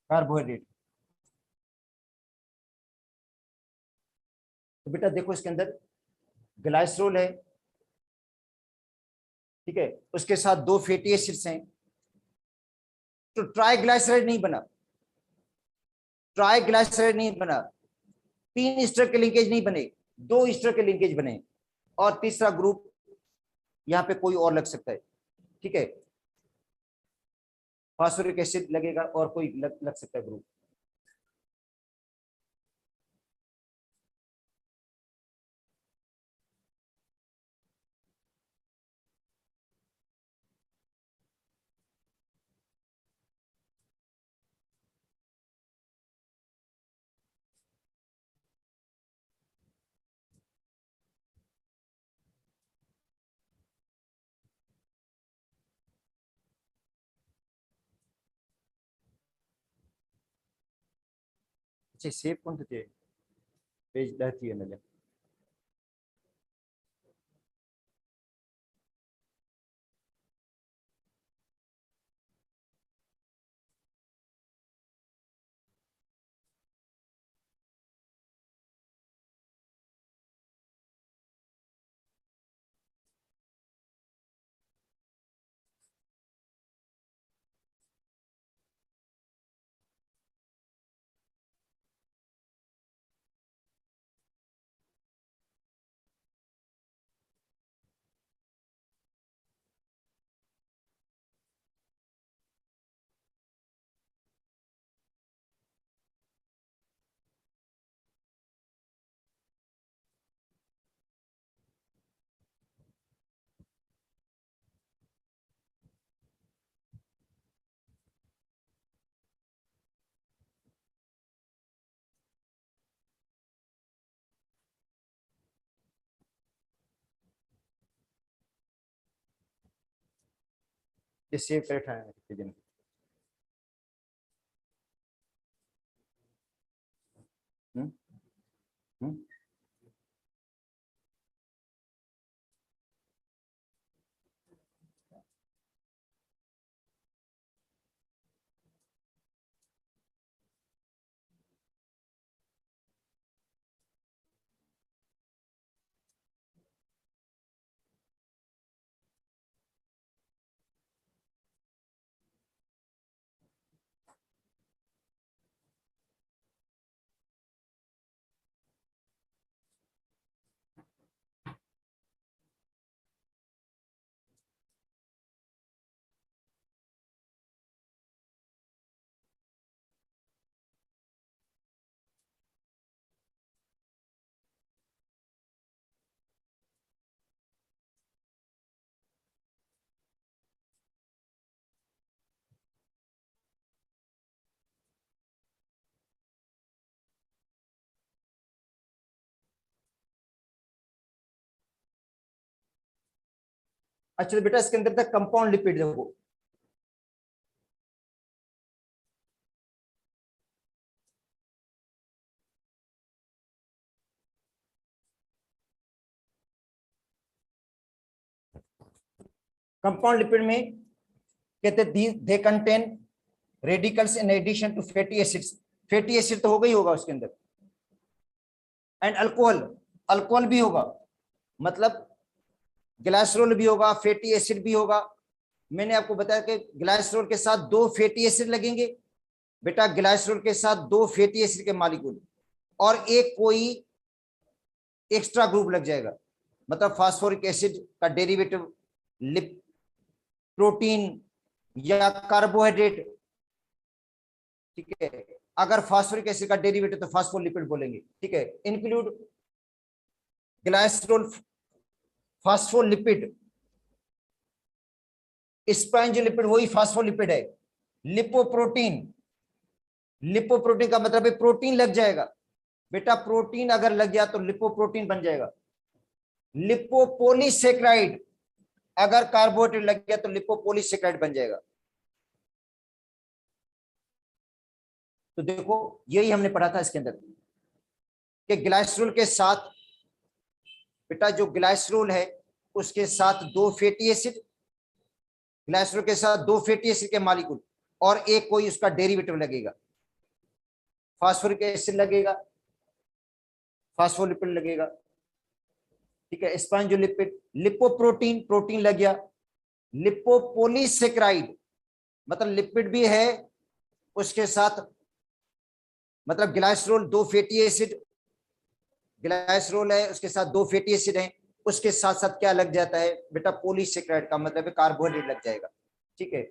कार्बोहाइड्रेट। तो बेटा देखो इसके अंदर ग्लाइसरॉल है, ठीक है, उसके साथ दो फैटी एसिड्स हैं, तो ट्राइग्लाइसराइड नहीं बना, ट्राइग्लाइसराइड नहीं बना, तीन ईस्टर के लिंकेज नहीं बने, दो ईस्टर के लिंकेज बने, और तीसरा ग्रुप यहाँ पे कोई और लग सकता है, ठीक है, फास्फोरिक एसिड लगेगा और कोई लग सकता है ग्रुप। अच्छा सेव कौन थे पेज रहती है नजर। ये सेव करे ठाने कितने दिन। हम्म हम्म। अच्छा तो बेटा इसके अंदर था कंपाउंड लिपिड देखो। कंपाउंड लिपिड में कहते they contain radicals in addition to fatty acids. Fatty acid तो होगा ही होगा उसके अंदर। एंड अल्कोहल, अल्कोहल भी होगा, मतलब ग्लाइसरोल भी होगा, फैटी एसिड भी होगा। मैंने आपको बताया कि ग्लाइसरोल के साथ दो फैटी एसिड लगेंगे बेटा, ग्लाइसरोल के साथ दो फैटी एसिड के मॉलिक्यूल और एक कोई एक्स्ट्रा ग्रुप लग जाएगा, मतलब फास्फोरिक एसिड का डेरिवेटिव, लिप, प्रोटीन या कार्बोहाइड्रेट। ठीक है, अगर फास्फोरिक एसिड का डेरिवेटिव तो फास्फोलिपिड बोलेंगे। ठीक है, इंक्लूड ग्लाइसरोल, फास्फोलिपिड, स्पाइन जो लिपिड वही फास्फोलिपिड है। लिपोप्रोटीन, लिपोप्रोटीन का मतलब है प्रोटीन लग जाएगा बेटा, प्रोटीन अगर लग गया तो लिपोप्रोटीन बन जाएगा। लिपोपोलीसेक्राइड, अगर कार्बोहाइड्रेट लग गया तो लिपोपोलीसेक्राइड बन जाएगा। तो देखो यही हमने पढ़ा था इसके अंदर कि ग्लाइसरोल के साथ बेटा, जो ग्लाइसरोल है उसके साथ दो फैटी एसिड, ग्लाइसरोल के साथ दो फैटी एसिड के मॉलिक्यूल और एक कोई उसका डेरिवेटिव लगेगा, फास्फोरिक एसिड लगेगा, फास्फोलिपिड लगेगा। ठीक है, स्पॉन्जोलिपिड, लिपोप्रोटीन, प्रोटीन लग गया, लिपोपोलीसेक्राइड मतलब लिपिड भी है उसके साथ, मतलब ग्लाइसरोल दो फैटी एसिड, ग्लाइसरोल है उसके साथ दो फैटी एसिड हैं, उसके साथ साथ क्या लग जाता है बेटा, पॉलीसेक्राइड का मतलब है कार्बोहाइड्रेट लग जाएगा। ठीक है,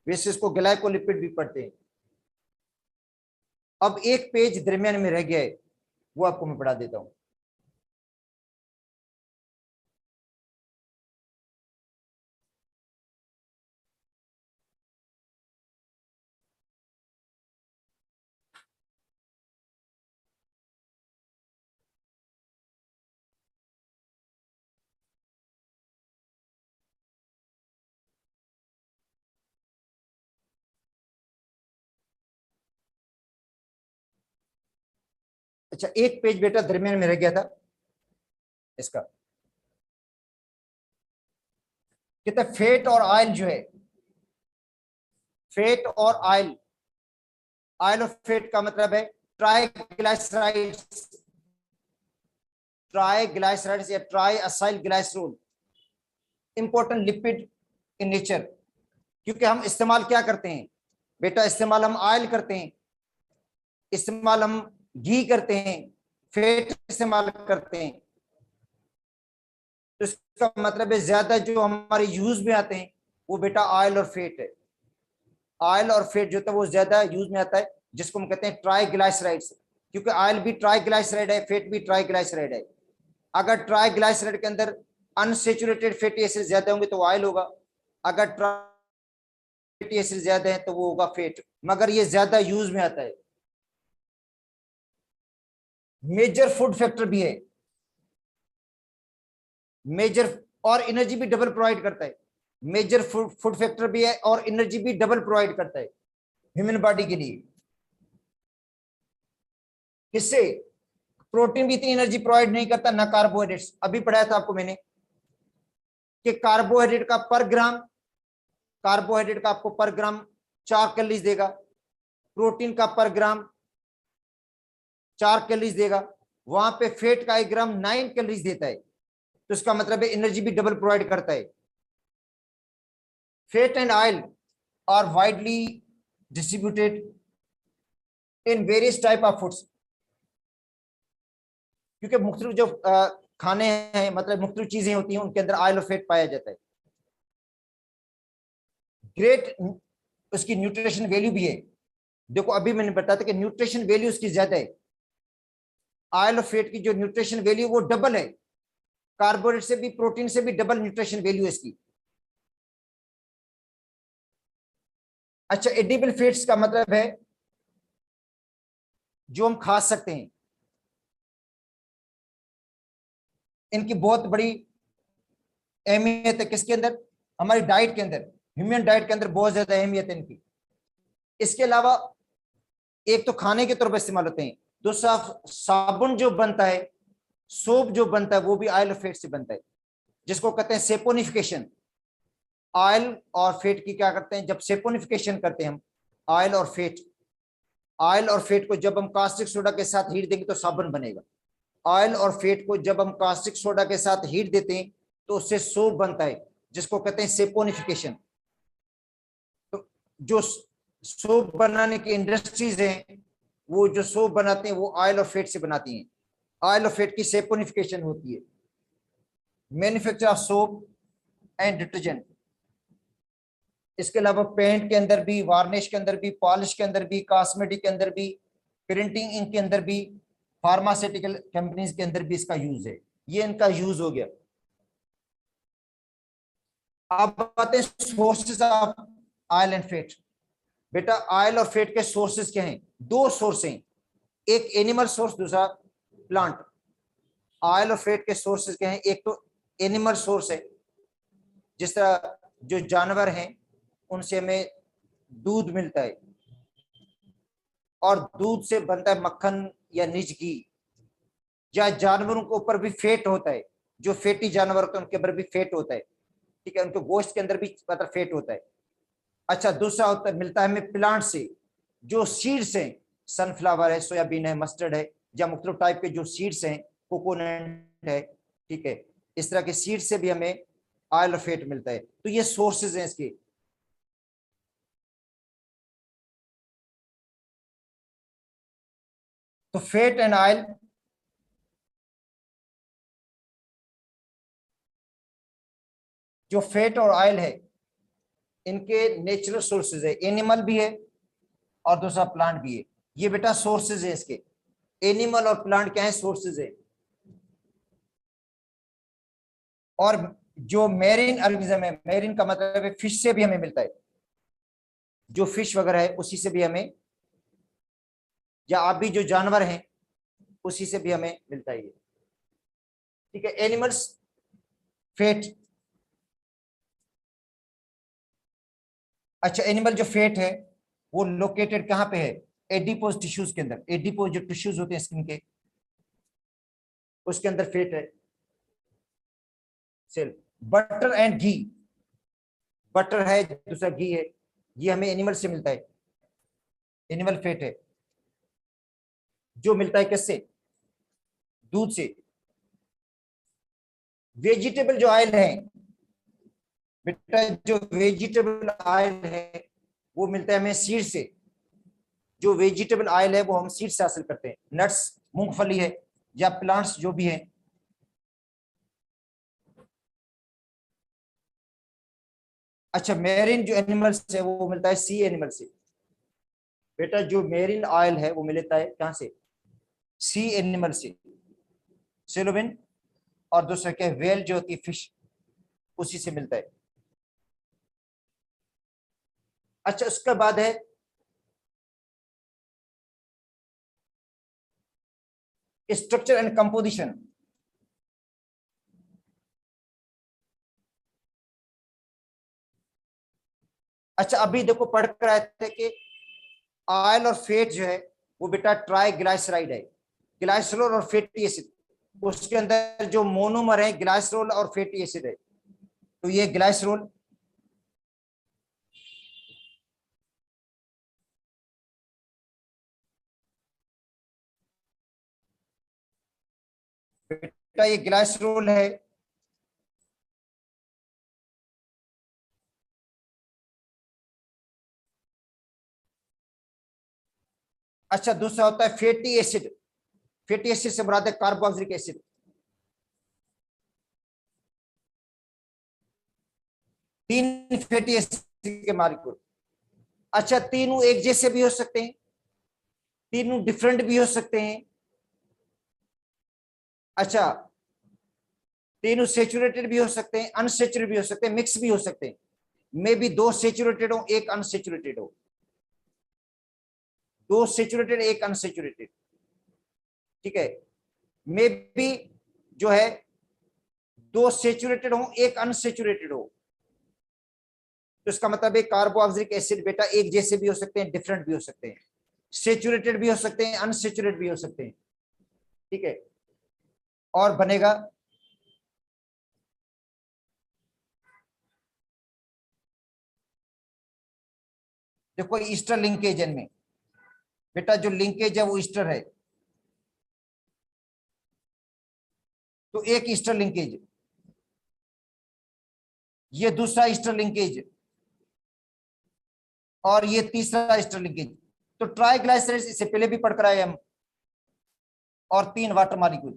वैसे इसको ग्लाइकोलिपिड भी पढ़ते हैं। अब एक पेज दरमियान में रह गया है, वो आपको मैं पढ़ा देता हूं। अच्छा, एक पेज बेटा दरमियान में रह गया था इसका। कहते फेट और ऑयल जो है, फेट और ऑयल, ऑयल और फेट का मतलब है ट्राइग्लाइसराइड्स, ट्राइग्लाइसराइड्स या try acyl glycerol, important lipid in nature. क्योंकि हम इस्तेमाल क्या करते हैं बेटा, इस्तेमाल हम ऑयल करते हैं, इस्तेमाल हम घी करते हैं, फेट इस्तेमाल करते हैं। तो इसका मतलब है ज्यादा जो हमारे यूज में आते हैं वो बेटा ऑयल और फेट है। ऑयल और फेट जो होता है वो ज्यादा यूज में आता है, जिसको हम कहते हैं ट्राइग्लाइसराइड्स। क्योंकि ऑयल भी ट्राइग्लाइसराइड है, फेट भी ट्राइग्लाइसराइड है। अगर ट्राइग्लाइसराइड के अंदर अनसेचुरेटेड फैटी एसिड ज्यादा होंगे तो ऑयल होगा, अगर फैटी एसिड ज्यादा है तो वो होगा फेट, मगर ये ज्यादा यूज में आता है। मेजर फूड फैक्टर भी है, मेजर, और एनर्जी भी डबल प्रोवाइड करता है। मेजर फूड फैक्टर भी है और एनर्जी भी डबल प्रोवाइड करता है ह्यूमन बॉडी के लिए। किससे? प्रोटीन भी इतनी एनर्जी प्रोवाइड नहीं करता, ना कार्बोहाइड्रेट्स। अभी पढ़ाया था आपको मैंने कि कार्बोहाइड्रेट का पर ग्राम, कार्बोहाइड्रेट का आपको पर ग्राम 4 कैलोरीज देगा, प्रोटीन का पर ग्राम 4 कैलोरीज देगा, वहां पे फैट का 1 ग्राम 9 कैलोरीज देता है। तो इसका मतलब है एनर्जी भी डबल प्रोवाइड करता है। Fat and oil are widely distributed in various type of foods. क्योंकि मुख्तलिफ जो खाने हैं, मतलब मुख्तलिफ चीजें होती हैं, उनके अंदर ऑयल और फैट पाया जाता है। ग्रेट उसकी न्यूट्रिशन वैल्यू भी है। देखो अभी मैंने बताया था कि न्यूट्रिशन वैल्यू उसकी ज्यादा है। ऑयल और फैट की जो न्यूट्रिशन वैल्यू वो डबल है, कार्बोहाइड्रेट से भी प्रोटीन से भी डबल न्यूट्रिशन वैल्यू है इसकी। अच्छा, एडिबल फैट्स का मतलब है जो हम खा सकते हैं, इनकी बहुत बड़ी अहमियत है। किसके अंदर? हमारी डाइट के अंदर, ह्यूमन डाइट के अंदर बहुत ज्यादा अहमियत है इनकी। इसके अलावा एक तो खाने के तौर पर इस्तेमाल होते हैं, दूसरा साबुन जो बनता है, सोप जो बनता है, वो भी ऑयल और फैट से बनता है, जिसको कहते हैं सेपोनिफिकेशन। ऑयल और फैट की क्या करते हैं, जब सेपोनिफिकेशन करते हैं हम ऑयल और फैट, ऑयल और फैट को जब हम कास्टिक सोडा के साथ हीट देंगे तो साबुन बनेगा। ऑयल और फैट को जब हम कास्टिक सोडा के साथ हीट देते हैं तो उससे सोप बनता है, जिसको कहते हैं सेपोनिफिकेशन। तो जो सोप बनाने की इंडस्ट्रीज हैं, वो जो सोप बनाते हैं वो ऑयल और फैट से बनाती हैं। ऑयल और फैट की सेपोनिफिकेशन होती है। Manufacture of soap and detergent. इसके अलावा पेंट के अंदर भी, वार्निश के अंदर भी, पॉलिश के अंदर भी, कॉस्मेटिक के अंदर भी, प्रिंटिंग इंक के अंदर भी, फार्मास्यूटिकल कंपनीज के अंदर भी इसका यूज है। ये इनका यूज हो गया। अब आते हैं sources of oil and fat. बेटा ऑयल और फैट के सोर्सेज क्या हैं? 2 सोर्स हैं, एक एनिमल सोर्स, दूसरा प्लांट। ऑयल और फैट के सोर्सेज क्या हैं? एक तो एनिमल सोर्स है, जिस तरह जो जानवर हैं उनसे हमें दूध मिलता है, और दूध से बनता है मक्खन या निज घी। या जानवरों के ऊपर भी फैट होता है, जो फैटी जानवर होते हैं उनके ऊपर भी फैट होता है, ठीक है, उनके गोश्त के अंदर भी मतलब फैट होता है। अच्छा, दूसरा होता है, मिलता है हमें प्लांट से, जो सीड्स हैं, सनफ्लावर है, सोयाबीन है, मस्टर्ड है, या मुख्तलिफ टाइप के जो सीड्स हैं, कोकोनट है, ठीक है, इस तरह के सीड से भी हमें ऑयल और फैट मिलता है। तो ये सोर्सेज हैं इसके। तो फैट एंड ऑयल, जो फैट और ऑयल है, इनके नेचुरल सोर्सेज है, एनिमल भी है और दूसरा प्लांट भी है। ये बेटा सोर्सेज है इसके। एनिमल और प्लांट क्या है? सोर्सेज है। और जो मेरीन ऑर्गेनिज्म है, मेरीन का मतलब है फिश से भी हमें मिलता है, जो फिश वगैरह है उसी से भी हमें, या आप भी जो जानवर हैं उसी से भी हमें मिलता है, ठीक है। Animals fat. अच्छा, एनिमल जो फैट है वो लोकेटेड कहाँ पे है? एडिपोज टिश्यूज के अंदर। एडिपोज जो टिश्यूज होते हैं स्किन के, उसके अंदर फैट है। सेल बटर एंड घी, बटर है, दूसरा घी है, ये हमें एनिमल से मिलता है, एनिमल फैट है, जो मिलता है किससे? दूध से। वेजिटेबल जो ऑयल है बेटा, जो वेजिटेबल ऑयल है वो मिलता है हमें सीड से। जो वेजिटेबल ऑयल है वो हम सीड से हासिल करते हैं, नट्स, मूंगफली है या प्लांट्स जो भी है। अच्छा, मेरीन जो एनिमल्स है वो मिलता है सी एनिमल से। बेटा जो मेरीन ऑयल है वो मिलता है कहां से? सी एनिमल से, सेलोविन। और दूसरा क्या है? वेल जो होती है फिश, उसी से मिलता है। अच्छा, उसके बाद है स्ट्रक्चर एंड कंपोजिशन। अच्छा, अभी देखो पढ़ कर आए थे कि ऑयल और फेट जो है वो बेटा ट्राइग्लाइसराइड है, ग्लाइसरोल और फैटी एसिड। उसके अंदर जो मोनोमर है ग्लाइसरोल और फैटी एसिड है, तो ये ग्लाइसरोल, बेटा ये ग्लाइसरोल है। अच्छा, दूसरा होता है फैटी एसिड। फैटी एसिड से मुराद है कार्बोक्सिलिक एसिड। तीन फैटी एसिड के मालिक्यूल। अच्छा, तीनों एक जैसे भी हो सकते हैं, तीनों डिफरेंट भी हो सकते हैं। अच्छा, तीनों सेचुरेटेड भी हो सकते हैं, अनसेचुरेटेड भी हो सकते हैं, मिक्स भी हो सकते हैं। मे बी दो सेचुरेटेड हो, एक अनसेचुरेटेड हो, दो सेचुरेटेड एक अनसेचुरेटेड। ठीक है, मे बी जो है दो सेचुरेटेड हो एक अनसेचुरेटेड हो। तो इसका मतलब है कार्बोक्सिलिक एसिड बेटा एक जैसे भी हो सकते हैं, डिफरेंट भी हो सकते हैं, सेचुरेटेड भी हो सकते हैं, अनसेचुरेटेड भी हो सकते हैं। ठीक है, और बनेगा देखो ईस्टर लिंकेज इनमें। बेटा जो लिंकेज है वो ईस्टर है, तो एक ईस्टर लिंकेज, ये दूसरा ईस्टर लिंकेज, और ये तीसरा ईस्टर लिंकेज। तो ट्राइग्लाइसराइड इससे पहले भी पढ़कर आए हम, और तीन वाटर मॉलिक्यूल।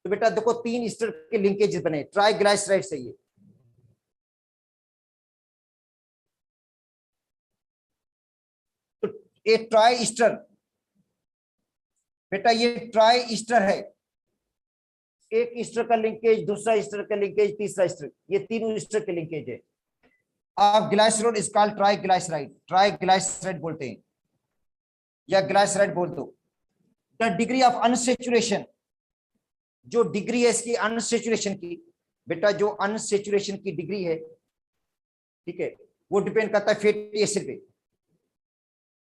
तो बेटा देखो तीन ईस्टर के लिंकेज बने ट्राइग्लाइसराइड से। ये तो एक ट्राई ईस्टर, बेटा ये ट्राई ईस्टर है, एक ईस्टर का लिंकेज, दूसरा ईस्टर का लिंकेज, तीसरा ईस्टर, ये तीनों ईस्टर के लिंकेज है। आप glycerol is called triglyceride, triglyceride बोलते हैं या ग्लाइसराइड बोल दो। द डिग्री ऑफ अनसेचुरेशन, जो डिग्री है इसकी अनसेचुरेशन की, बेटा जो अनसेचुरेशन की डिग्री है, ठीक है, वो डिपेंड करता है फैटी एसिड पे।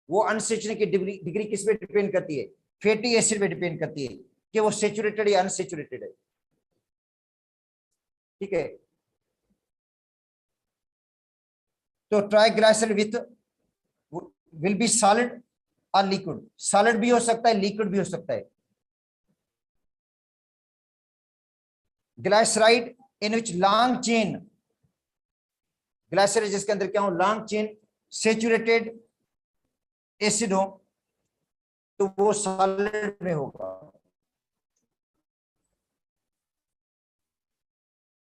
वो अनसेचुरेशन की डिग्री किस पे डिपेंड करती है? फैटी एसिड पे डिपेंड करती है कि वो सेचुरेटेड या अनसेचुरेटेड है। ठीक है, तो triglyceride with will be solid और लिक्विड। सॉलिड भी हो सकता है, लिक्विड भी हो सकता है। ग्लाइसराइड इन विच लॉन्ग चेन, ग्लाइसराइड जिसके अंदर क्या हो? लॉन्ग चेन सेचुरेटेड एसिड हो, तो वो सॉलिड में होगा।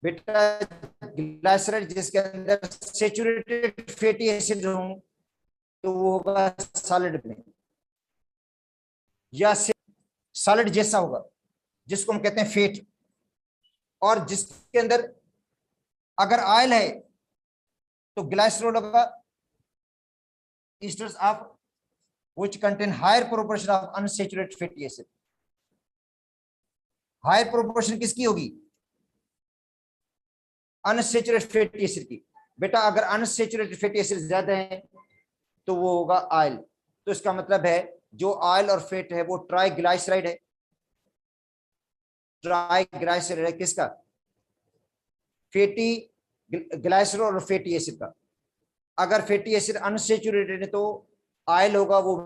बेटा ग्लाइसराइड जिसके अंदर सेचुरेटेड फैटी एसिड हो, तो वो होगा सॉलिड में, या सॉलिड जैसा होगा, जिसको हम कहते हैं फेट। और जिसके अंदर अगर ऑयल है तो ग्लाइसरोल होगा esters of which contain higher proportion of unsaturated fatty acid। Higher proportion किसकी होगी? अनसेचुरेटेड फैटी एसिड की। बेटा अगर अनसेचुरेटेड फैटी एसिड ज्यादा है तो वो होगा ऑयल। तो इसका मतलब है जो ऑयल और फैट है वो ट्राइग्लाइसराइड है। ट्राइग्लाइसराइड है किसका? फैटी ग्लाइसरॉल और फैटी एसिड का। अगर फैटी एसिड अनसेचुरेटेड है तो ऑयल होगा वो